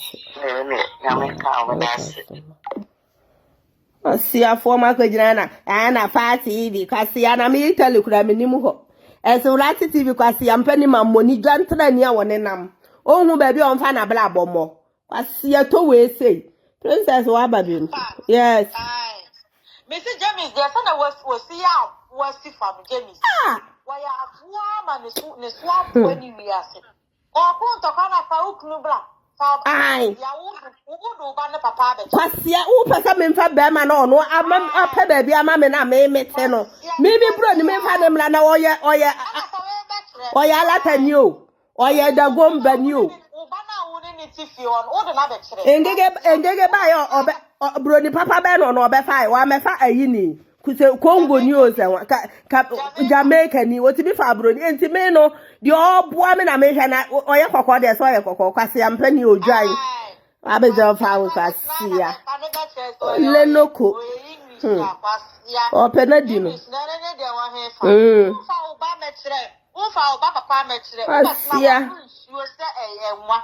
Osia former kujana ana party di kwasi ana mi tell kura me nimu ho eso lati tv kwasi ampani mamoni gwantra ni a wone nam ohun ba bi on fa na bla bomo kwasi to we say princess wa babim yes Mr. James there sana was ya was fam James wa ya afua ma ne swap wani wiase o ko to kana fa ukunu bla ai ya wo ba ne papa be kwasi u pesa me mfa be ma na ono apa ba bi ama me na me mete no mi bro ni me mfa ne mla na oye alata ni o oye dagomba ni o engege ba yo obe bro ni papa be no no obe fa wa me fa ayi ni kuse Congo ni o se ka Jamaica ni o ti bi fa bro ni enti me no de oboa me na me hwe na oye kokko de so oye kokko kwase ampa ni odwan abejo fa wo kwase ya lenoko o penadi no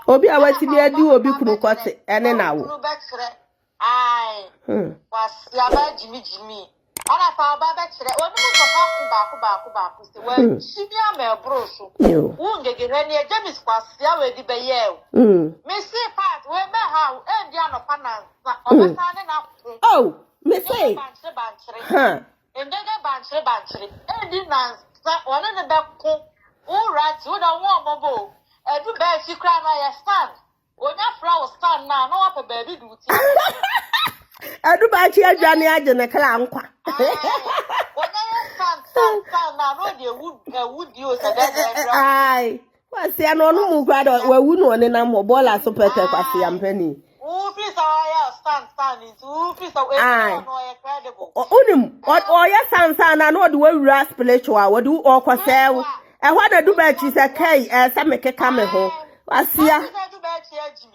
obi awati bi adi obi kunu kote ene na wo wasia ba jimi ana fa ba ba kire oni mo ba ku se wa chibia me bro so wo ngegere ni James kwasia we di be ye me see part we be how e dia no pana o be sa ne na oh me say ha endege banchire e di na sa one ne be ku o right wo da wo mobo e du be si kra na ye stand onya flower stand na no wa pe baby du ti adu ba chi adwane age ne kala nkwa onya stand na no de wood o se de ai kwasi ano no mu gwa do wawu no ne na mo bola so pete kwasi ampani o fi sa ya stand it o fi sa we no ye credible onim o ye stand na no de wawura spiritual wo de o kwase ehwa da du ba chi se kai se mekeka me ho wasia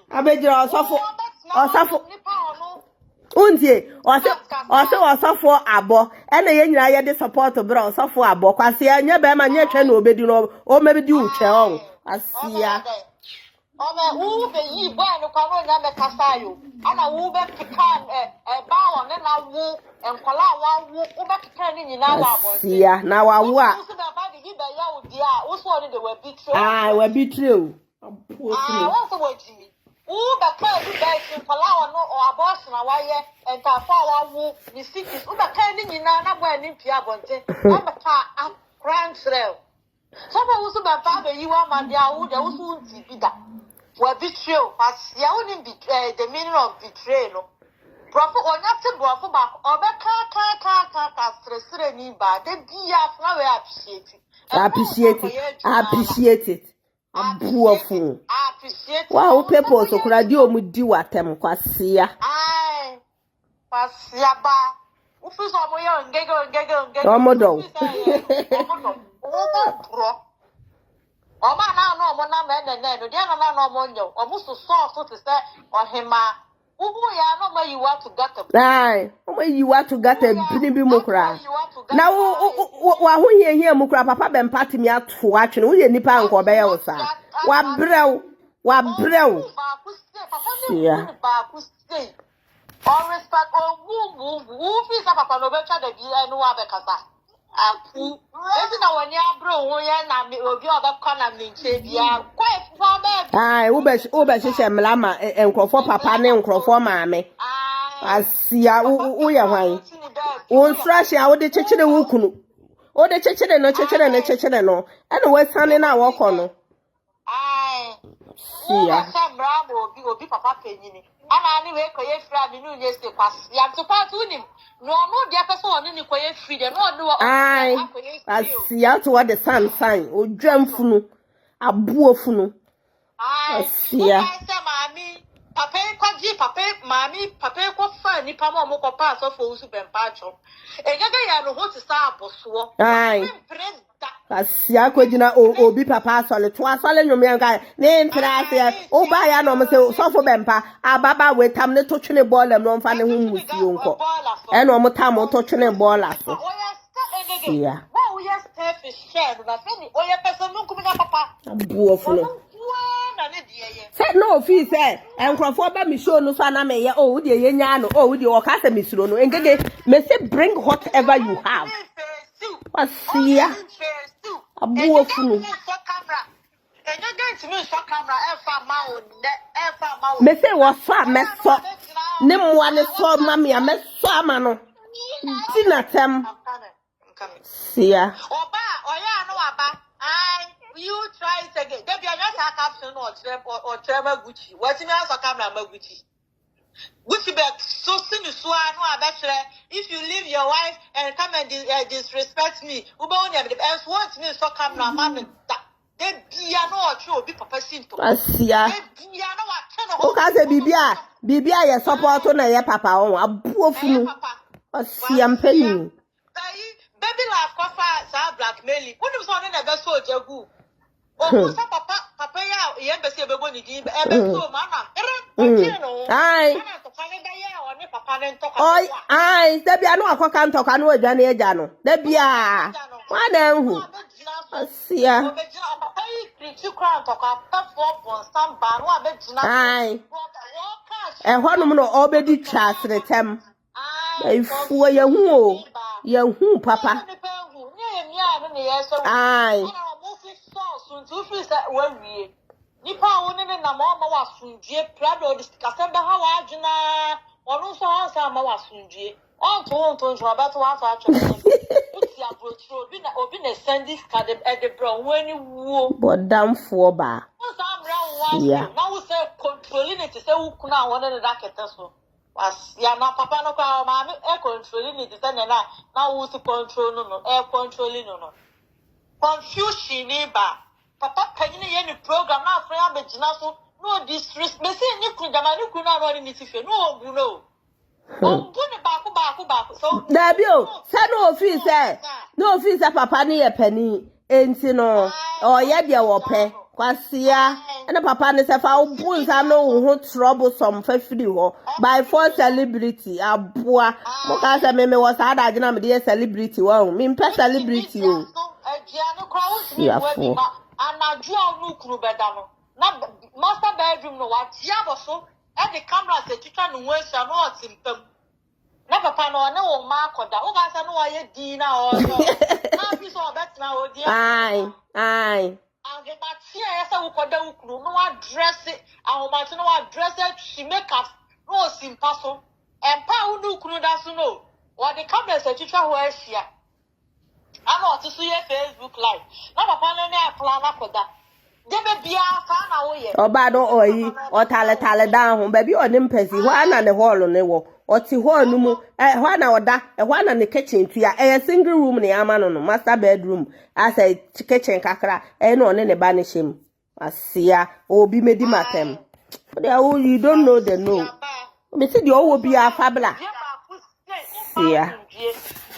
abejira osofo untie osofo abo ena ye nyira ye de support bra osofo abo kwase anya be ma nya twa na obedi no o mebedi utwe on asia Ome wu be yi gba no kwa no nya me kasa yo ana wu be pikan ba won na wu enkola wa wu u be pikan ni nyina wa abo asia na wa wu a su be ba de gi be ya wo dia wo so ni de wa betray wa betray o wo so wo ji wu be ka du be enkola wa no o abortion na wa ye enta fa wa wu ni sikis u be ka ni nyina na bo ani pia bonte na be ka grand trail so wo so be ba be yi wa ma dia wu de wo so nti bi da wa betrayal pasia woni the meaning of betrayal no profo onya te profo ba obe ka stressre ni ba de bia fna we appreciate it abuofo wow people so kura di omudi watem kwasia ai pasia ba ufi so mo yo ngege omodo Oma na no mo na N&N no dia na no mo nyo omo so to say ohema ubu ya no ma you want to get them ai o ma you want to get a bini bi mukra na wa ho hie mukra papa Bempah timi ato atwe wo ye nipa anko be ye wo sa wa brew yeah ba ku stay all respect wu fi sa papa no be twa da bi enu wa be kasa aku esi na woni abro wo ye na me obi obekọ na me nche bia kwai fo be ai wo be hye mla ma enkrofo papa ne enkrofo maame asia wo ye hwan wo fresh a wo de chechire wo kunu wo de chechire no ena wo sane na wo kọ no ai sia bravo obi papa penyini ana ni we koye fra mi nu nye se kwasia to pa tu nim no de person oni ni koye free de no do ai asia to what the sun sign odwamfunu abuofunu ai asia se mami Papa kwaji papa mami papa ko fa nipa ma mo ko pa so for Owusu Bempah chom. Enyaga ya no ho ti sa aboso. Ai. Asia kwagina obi papa asole to asole nwome anka ne ntrase o ba ya no mo se so for Bempah ababa wetam ne to twene ball no mfa ne ho musi onko. E no mo tam to twene ball aso. Yeah. Wow, yes, selfish share na feni. Oya person no kumina papa. Abuofo. Say no fee say enkrofo ba mi show no so na me ye oh de ye nya no oh de o ka say misiro no engege me say bring whatever you have. Asia. Abuofo no. Me say wo fa me so ne mwa ne so ma me me so ama no. Tinatem. Sia. Oba oya no aba. You try it again. There be another caption or Trevor Gucci. What's in your camera, Gucci? Gucci bag so soon so I know about if you leave your wife and come and disrespect me, and what me so camera man that they be no true be papa sinto. Asia. O ka se bibia ye support na ye papa on abuofu no. Asia mpeni. Baby life kofa sa blackmailing. Who do so na be so jagu? Oh, papa ya ye be se be boni di e be so mama. Ai. Oi, ai, da bia no akoka ntoka no adwa na eja no. Da bia. Wa na hu. Asia. Ai. E honum no obedi twa sretem. Ayifuo ye hu o. Ye hu papa. Ai. Nipa woni ne na ma wasunjie prado diskasembe ha wajuna onu so ansa ma wasunjie onto njo abato wa fa atwa uti abrochro obi na sendis card e de bro wani wuo bodamfo ba yeah na wo say controlling it say wo kuna wona ne da kete so was ya na papa no kwa ma me e controlling it say na wo to control no e controlling no confusion ni ba papa panyine ye ni program na afre abegina so no disrespect me say ni kun jama ni kun na no ni tife no ogu no ogu ni baako so dabio say no office papa ni ye pani enti no o ye de wo pe kwasia na papa ni se fa obu nsa no ho troublesome fa firi ho by for celebrity aboa mo ka say me was ada agina me de celebrity wo me mpe celebrity o yeah for anaju onu kuru beda no na master bedroom no wa diabo so e the camera se twa no wensa no otimpam na papa no na wo ma akoda wo ga sa no wa ye din na o so na bi so betina o dia ai age ma tia ya sa wo koda ukuru no wa dress ahoma to no wa dress she make up no simpa so empa wo no ukuru da so no wa the camera se twa ho ahia ano to so ye Facebook live na papa no na plan akoda debe bia fa na wo ye oba do oyi o tale down ho ba bi o ne mpasi ho ana ne hall ne wo o ti hall no mu ho ana oda ho ana ne kitchen tua single room ne ama no master bedroom as a kitchen kakra no ne ba ne shem asia obi medi matem you don't know the no me see the owo bia fabla sia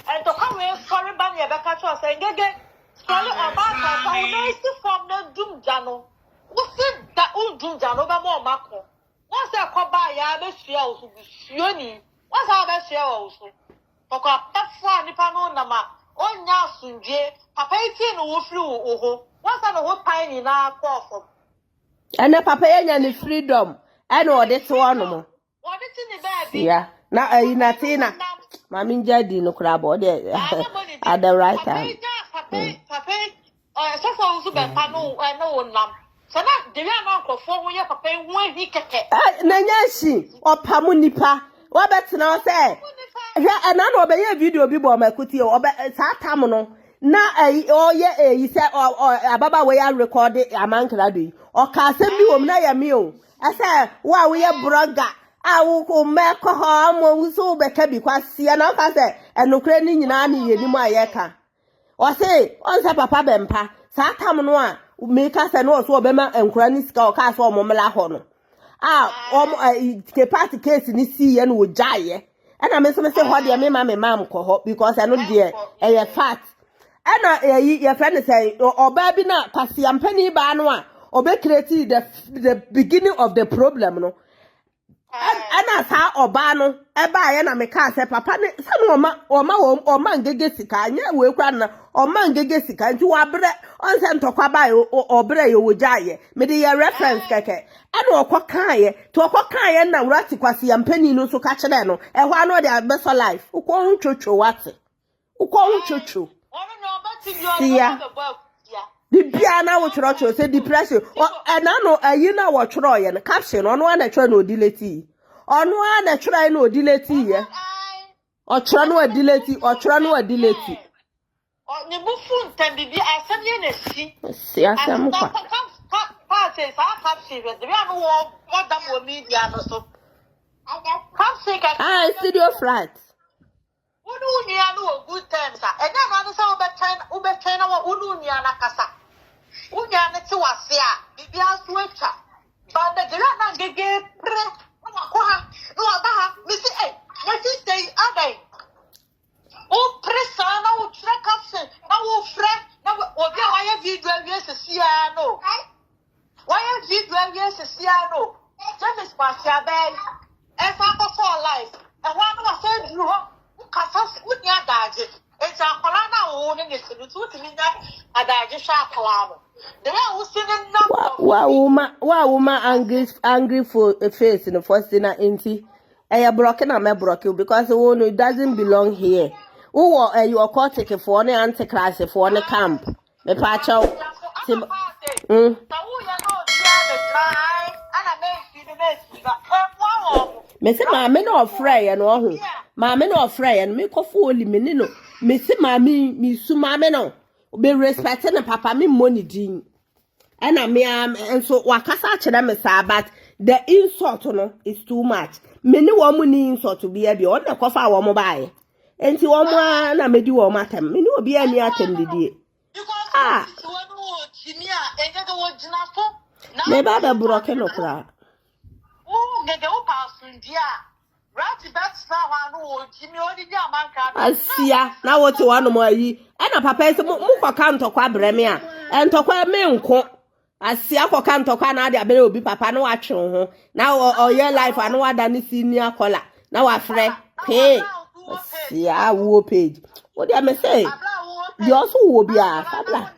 and to come in sorry ban ye beka cho say ngege sorry about that I know from the doom jano we see that doom jano ba mo mako once e ko ba ya be hia osu busuoni once a be hia osu to ko pafo nipa no na ma onya sunje papa iti no wo free wo ho once na wo pan ni na ko fo ene papa yenya ni freedom ene ode to ono mo ode ti ni baby yeah na Natina mami jadi no krabo de at the right time papa so for Owusu Bempah no nam so na de ya no akofo ho ye papa hu ahi keke na nyashi opamu nipa wa betina o say hwe na na obeye video bi bo makuti o sa tam no na o ye say ababa we ya record amankra do o ka se bi wo na ya mi o say wa we ye blogger awu ko meko ho mo Owusu beka bi kwasia na ka say enokra ni nyina na ye ni mu ayeka o say on say papa Bempah sa tam no a me ka say no so obema enkura ni sika o ka so mo mela ho no ke party case ni see ye no jaye and I me say ho de me mam ko because I know there e fact and your friend say oba bi na kwasi ampani ba no a obe create the beginning of the problem no and as how oba no e ba ye na me ka say papa ne say no oma ngege sika anya we kwa na oma ngege sika nti wa bre on say ntokwa ba obre ye wo jaye me de reference keke and okokan ye to okokan ye na wrati kwasi ampani no so ka kire no e ho ano de abeso life ukwo hu twotwo wate ukwo hu twotwo yeah. The piano which Rocho said depression or and I know a year what Troy and caption on one I try no delay on one I try no delay or try no delay or try no delay. Or the buffon can be as some see, I am parties. I can't see the real what that will mean. So I studio flat. Ununia no good terms, and then I saw Uber China or Ununia Nakasa. Unia Netuasia, Bibia Switcher. But the Gerana gave no Abaha, Missy A. What is they are they? Oh, Pressa, no track option, no friend, no, why have you 12 years to see? No. Why have you 12 years to see? No. James Passia Bay, and Papa for life, and one was said you. Kasas unya daje eja kola na wo ne nesenu tu timi nya adaje sha kola the way we see the number wa angry for a face in the first dinner enti broken am broken because it doesn't belong here who you are called take for ne anti class for ne camp me pa chaw me say maame na ofrey ya no ho maame na ofrey ya no me kofo oli me ni no me say maame mi su maame no be respect na papa me money din and me enso wakasa kire me sa but the insult no is too much me ni wo mu ni insult bi e bi o na kofa wo mo bae enti wo mo na me di wo mo atem me ni obi ani atem didie me ba be broken no kra Asia, now what you want more ye? And a papa is a muka can't talk bremia, and talk a menko. Asia for can't talk another baby be papa no action. Now or your life, I know what done is senior collar. Now I friend pay. Yeah, woo page. What do I say? You also will be a fabla.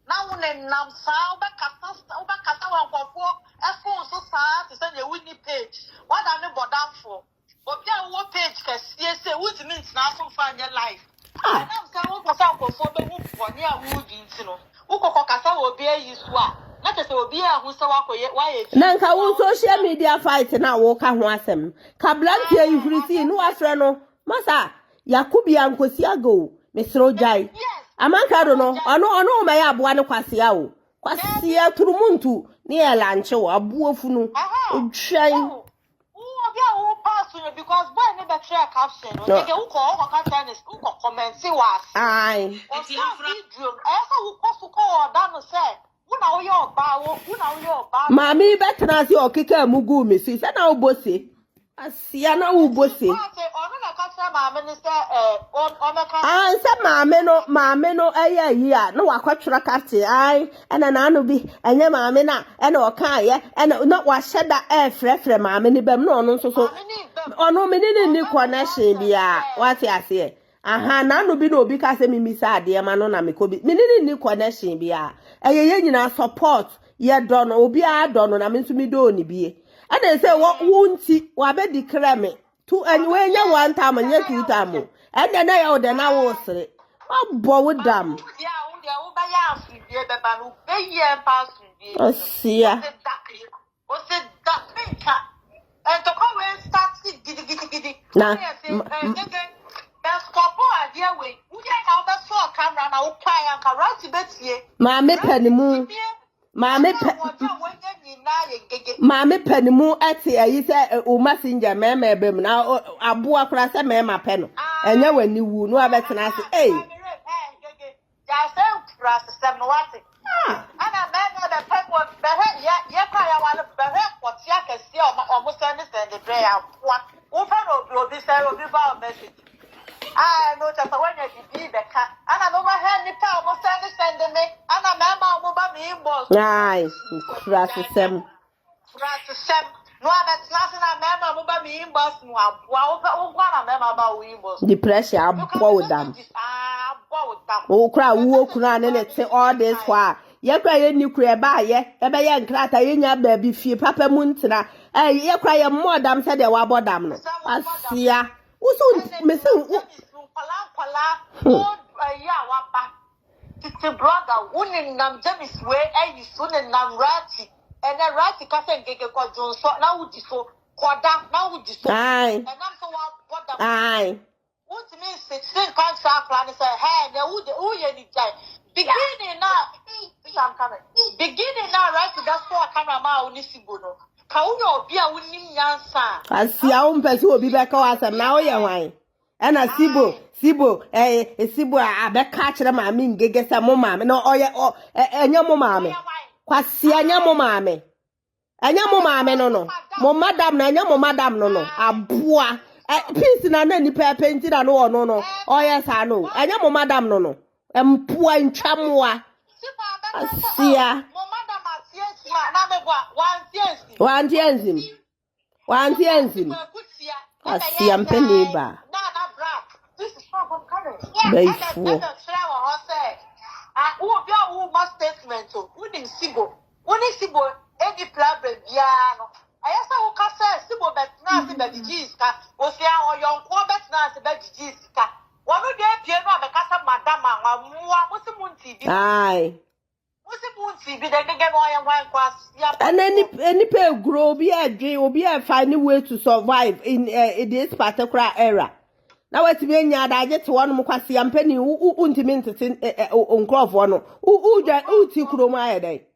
Now, Nam Sao, so sad to send a winning page. What are you bought for? But yeah, what page can say, which means now so far in your life. I'm saying, what for the wood for near wood, you know. Ukokasa will be a usua. Not as will be a who saw why. Nanka will social media fight now walk and wasem. Cablantia, if you see no afreno. Massa, Yakubi and Kosiago, Miss Rojai. Yes. Amanka don't know. I know my abuano Quasiao. Quasia Trumuntu. Near lunch or a buofunu. Shine. Oh, pass because boy never try caption. No, you call or comment, see what? Aye. Mammy, better as your kicker mugu, Mrs. And now bossy. Asiana ubosi. Mamma no yeah no akwatura kafte ai ena na no bi enye mamma na ena okan ena no wa sheda frefre mamma ni bem no no so ono me ni connection bia what you say aha na no bi no obi ka se mi sa ade ma no na me ko bi me ni connection bia eye nyina support ye do no obi a do no na me nso mi do ni bie. And they say, what won't see? What be declare me? Two and when you 1 time and you 2 times. And then I would then I will say, oh, boy, with them. Oh, see ya. Now, Mammy Penny Moon. Mammy penny mo ati ayi say o messenger meme bem na abo akra say meme pen enya wani wu no abetena say eh ya say press 7 what ana meme the people yeah kaya wale behe kwatia kesi omo send the prayer what open obi say obi ba message no just when you be the cat and I no ma head ni pa omo send me and I mama omo ba me inbox Aye, Frassem. No abetlase na mama omo ba me inbox no aboa o gwa na mama ba wo inbox The pressure aboa them. O cry wo kuna ne te all this while. Ye cry ye ni kura ba ye be ye nkrata ye nya ba bi fie papa mu ntina ye cry ye more dam said they wa bodam no asia wo so me se ya wa ba titi brother woni nam jamis we ayi so ne nam rati ene rati ka se ngege ko jonso na wudi so koda na wudi so aye nam so wa bodam aye what means sitting cancer plan say hey na who ye ni jai beginning now right that's for camera ma oni sibo no ka wo yo obi a wonim nyansa asia wo mpese obi be ka wasam na wo ye hwan ena sibo sibo abeka kire ma mi ngege se mo maame no oye enya mo maame kwasi enya mo maame no mo madam na enya mo madam no aboa peace na ni pepe nti na no oye sa no enya mo madam no empua ntwamoa asia mo madam atie na me bua wantienzim asia mpeniba na bra this is from coming Abayifoɔ who be who must statement to who sibo any problem bia no ayesa wo ka say sibo betna se be jiska wo sia oyonko betna se be jiska wonu de pie no abekasa madam anwa musimunti bi ai musimunti bi de gege no oyan wan kwasia and any pay grow be a dream will be a finding way to survive in this particular era. Now what me nya da je to one mo kwase ampani untimi ntete onkrofo no ti kuroma ya dai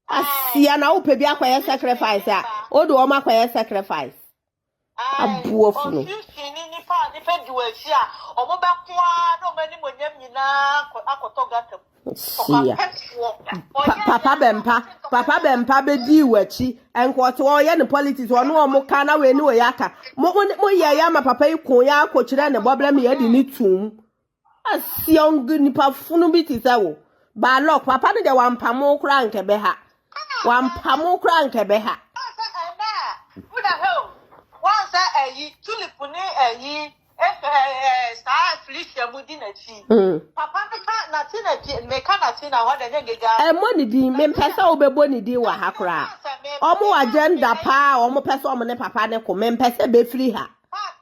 asia na wo pe bi akwaya sacrifice a o do o makwaya sacrifice abuofu no ni pa diwasi a omo be kwa no mani monyam nyina akoto gatam Papa Bempah be di wachi enkoto oye ne politics ono omo ka na we ni we yaka mo ye ya ma papa ikun ya akokire ne bobla me yadi ni tum asiong nipa funu bi ti sawo ba lock papa no de wampamo kra nkebe ha wampamo kra nkebe ha who the hell once ayi tulip ni ayi star Felicia Mudinachi. Papa Natina me can Natina what the nigga. Money di me pesa obeboni di wa hakra. Omo agenda pa omo pesa omo ne papa ne ko me pesa be free ha.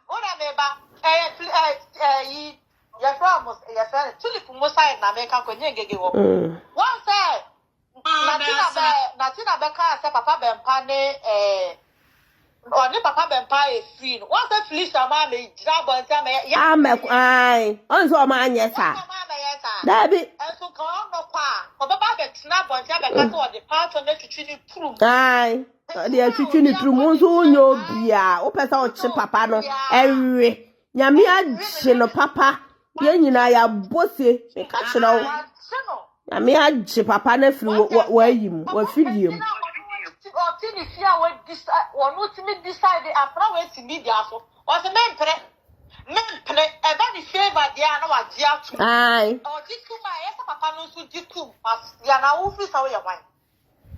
Ora meba yi ya from ya friend tulip mo side na me kan ko nyegege wo. One say Natina be kan say Papa Bempah ne Oni Papa Bempah e free no. What's that Felicia ma me jira bonta me ya. Ai. Onso ma anye sa. Dabi. Enso kan no kwa. Obaba be tina bonta be ka so the part on the twitwi ni prum. Ai. The twitwi ni prum onso onyo bia. O pesa o chi papa no ewe. Nyame agye no papa. Ye nyina ya bose. Me ka kira wo. Nyame agye papa na firi wa yim, wa fidiem. Tini fear we decide or not me decide after we to media so was a men a very favor there no wa dia to ai or diku ma yes papa no so diku ya na wo fi sawo ya wan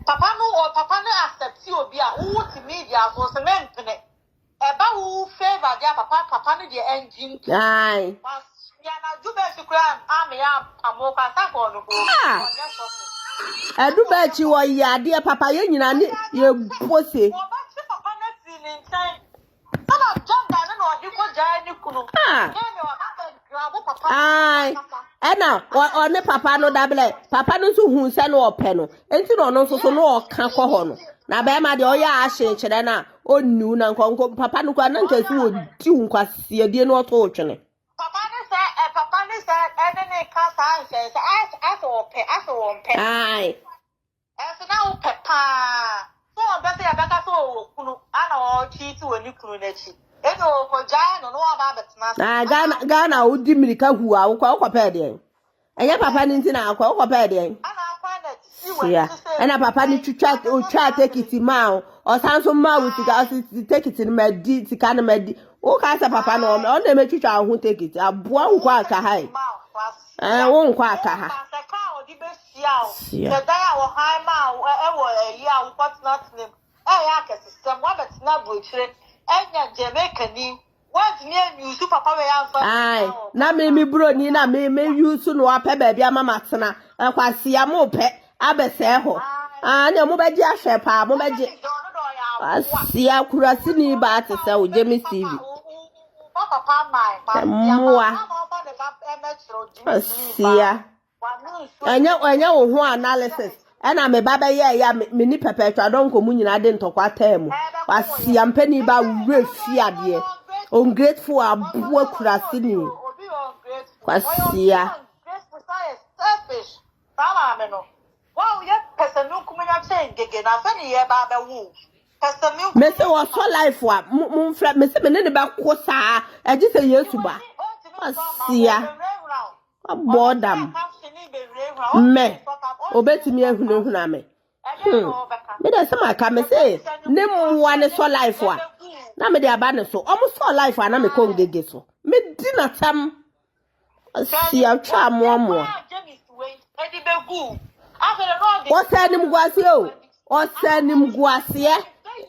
papa no accept obi a wo to media so se men e ba wo favor there papa no the engine ai ya na jube shukran am ya amoka sa ko no Edubechi wo yade papa ye nyina ne ye bose. Papa na feeling time. Sana jonga na no di ko jai ni kunu. Ai. Ena o ne papa no dable. Papa no so hu se no ope no. Enti no no so no oka kɔ hɔ no. Na be ma de o ya ahye kyerɛ na onnu na nkonko papa no kwa na nkasi wo di nkwase die no to twene. Papa ni say ene kasa say as o pe. Ai. So now papa. So on be say abeka so kunu ana o chi ti woni kunu na chi. Eno ko jai no aba betena. Ghana udi mirika hu a wo kwa pe de. Enye papa ni nti na akwa wo pe de. Ana akwa na Yeah. And a papa need to try take it in mouth or sound so mouth to take it in my deed to kind of my oh, can't a papa no, only make you try who take it. A one quack a high. I won't quack a high. The day our high mouth, a year, what's not name. I ask system, what it's not bullshit, and Jamaican. What's near you, super power? Aye, na me bro ni na me use no apɛ baby ama matena kwasi amo pɛ abɛsɛ ho na mo bɛgye ahwɛ pa mo bɛgye asia kurasi ni ba te sɛ o Jemi TV moa asia anya wo ho analysis ɛna me ba bɛyɛ ya me ni pɛpɛtwa don ko mu nyina de ntɔkwa tɛm asia mpani ba wura fiadeɛ ungrateful abuwa kurasini kwasia me say was so life wa mo mfra me say me ne ba ko saa eji say Yesu ba kwasia abodam me obetimi ehunahuna me me dey say maka me say ne mo ne so life wa na me dey aba ne so almost so life wa na me ko ngege so me di na tam asia twa mo osanim guase o osanim guase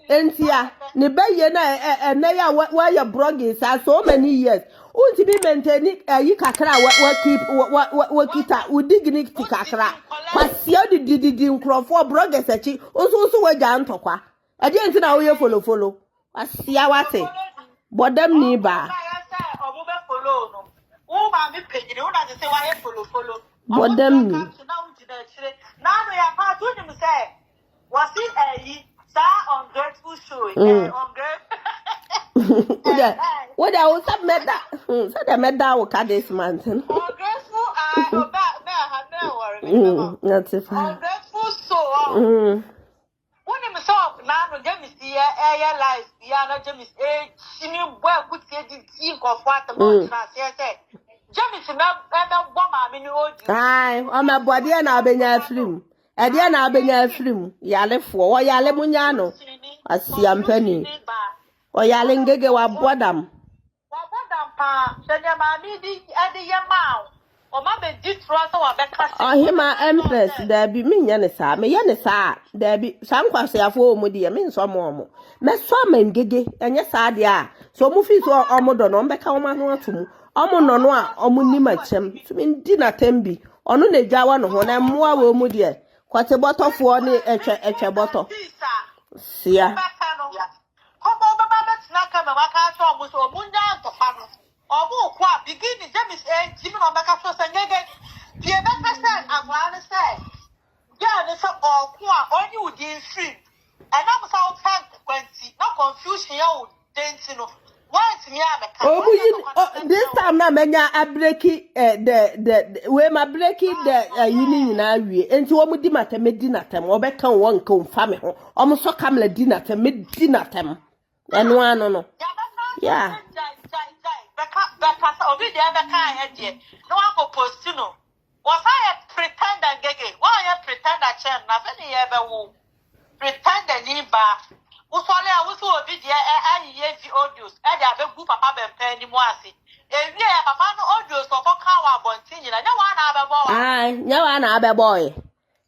entia ne baye na na ya wa ya blogging so many years unti bi maintain yi kakra wa kita u dignity kakra kwasia di nkrofo bloggers achi oso wa ja ntokwa ade enti na wo ye follow kwasia wate bodam ni ba bodam ni now ya pa to him say was it ungrateful show what I was submit that said I met that with this month ungrateful not if ungrateful so when him saw now James here life ya na James chini boy good see of what about say James na bo ma me ni odi ai o ma body na abenya film e dia na abenya film yalefo wo yale munya no asiampani o yale ngege wa bodam pa se dia ma mi di ade ye ma o ma be DStroɣs wa be ka o hima empress da bi mi nya ne sa me ye ne sa da bi sankwase afo mu di me nso mo me so ma ngege enye sa de a so mu fi so o mo do no be ka wo ma no atumu omo no no a omo ni machem tumi ndi na tembi ono na gyawa no ho na mmoa wo mu de kwate botofo ne etwe boto sia komo baba betina ka me waka so omo so munya ntopa no omo kwa begin James jimi no beka so sengege pie beka se agwa ne se ya ne so okwa oni udi free and am so tank 20 no confusion ya o denti no this time na menya abreki the we ma breki the yini nyina wie enti wo mudi matem di natem wo be kan won kan fa me ho o so kamla di natem di natem eno ano no yeah beka obi de beka he de no akọ post no was I pretend gege why you pretend a chen na fe ni ye be wo pretend ni ba usole awusu obi de ayiye vi audios e de abegu papa Bempah ni mu ase ewie papa no audios ofo kan wa bontin nyina nya wa na abebo ai nya wa na abebo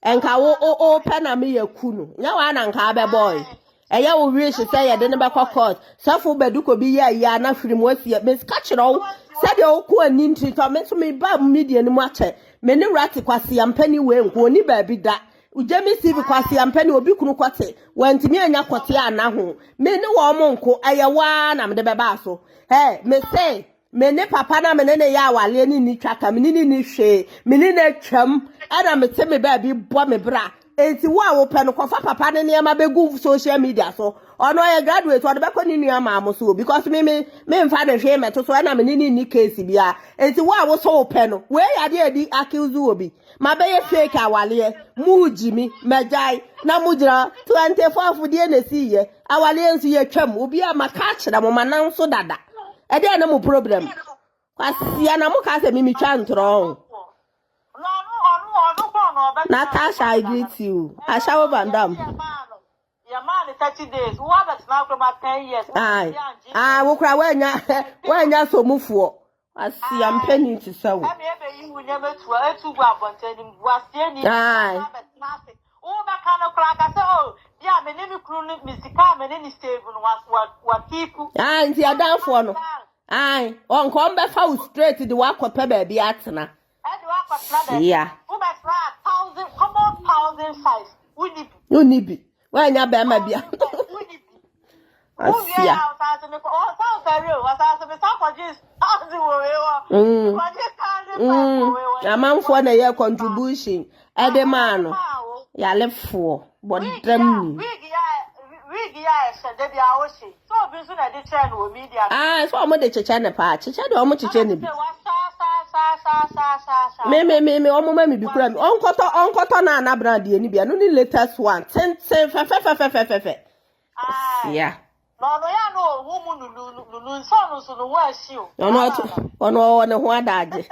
enka wo pe na me yakunu nya wa na nka abebo eya wo wish say ye de ne be court safo beduko bi ya na firim wasie me ska kiro said o ko ani nti to me so me ba media ni mu ache me ne rati kwase ampani we nko ni ba bi da Ujemi TV kwasi ampeni obi kunu kwate wantimi anya kwate ana ho me ne wo mo nko ayewa na me de beba so me say me ne papa na me ne ya wale ni twaka me ni hwe me ne na twam ana me te me ba bi bo me bra enti wo a wo pe no kofa papa ne ma begu social media so ono ye graduate o de be ko ni nua ma mo so because me mfa de hwe me to so ana me ni case bia enti wo a wo so wo pe no we ya de adi accuse obi ma be ye fake awale mu jimi majai na mujira 24 die na si ye awale nsu ye twam obi a maka kire mo manan so dada e de na mo problem kwasia na mo ka se mi twa ntro no Natasha, I greet you. Ashawo Bandam. Your man is 30 days. Who have it now from 10 years? Aye. Ah, we cry when you so move for. I see I'm penny to sell. You will never to go up and was any. Aye. Oh, that kind of crack. I said, oh, yeah, my name is Mr. Carmen, any stable was what people. Aye, and you're down for no. Aye, on come back out straight to the walk of baby Atana. Yeah. Who might try 1,000, come on, 1,005. You need be. Why not be my beer? Oh, yeah, I a man for the year contribution. At the man, ya left for what them. Ah, so I'm the China part. Chichado, how much China? Me, almost me be crying. Uncle Nana Brandy, and be only latest one. 10, yeah. No, woman, so the worst you. No, one dad.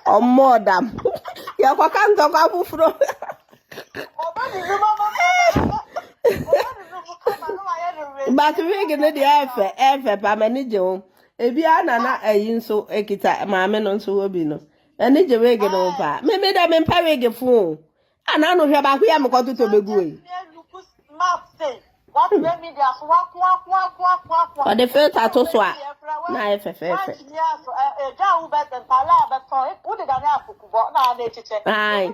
Or more damn. You can't talk about from. But we get the ever, by manager. If you are not a inso, a kita, my men on so be no. And it's a regular over. Maybe that mean parry a fool. And I know about we am going to be good. What made me just walk. But the first I told swap. Now, if a fair. Aye.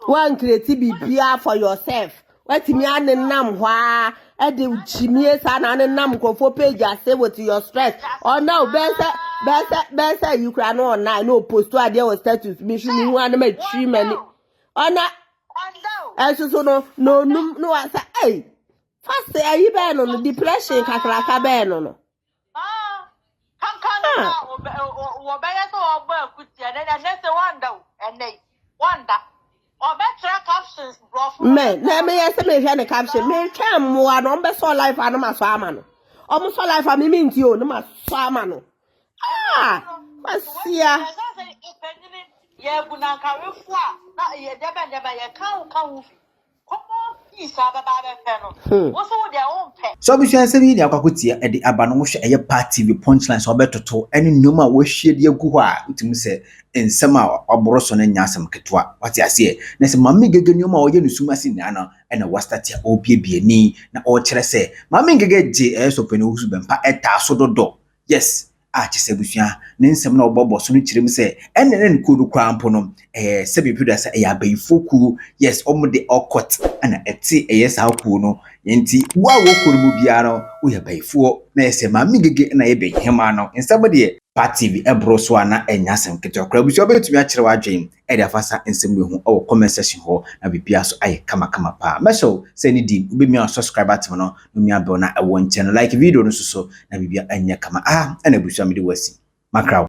One creativity for yourself. What me and nam wha at the chimneys and nam go for page say what your stress. Oh no, better you can online no post to idea or status mission one make 3 many. Oh no, I so no I say hey. First say you been on depression kakraka ben no. Man, let me ask me a caption. Me come one on best for life and my farmer. Almost for life, I mean you, no, my farmer. Ah, Masia. Yeah, Bunaka, not ye, never, can't. So we shall say the Akakutia at the Abanosha a party with punchlines or better to any number we share the Gua, to say in Sama or Broson and Yasam Ketwa. What I say, Nessa Mammy Gaganuma or Yenusuma and a Wastatia OPB ni na or Chese. Mammy get JS open Owusu Bempah Natina. Yes. Achisebusia ninsem na obobo so no chirim se N&N kudu kwampono sebi pida se Abayifoɔ yes omde okot ana eti sa ku no yenti wa wo koru mu bia no wo Abayifoɔ na ese ma migege na ye behema no nsabode party bi ebro so ana enyasem keto kra busia obetumi a kire wadwen e afasa nsem hu o comment section ho na bibia so aye kama pa meso se ni di ubemi a subscribe atem no mi abel na e won channel like video no so na bibia anya kama ana busia mi de wasi makraw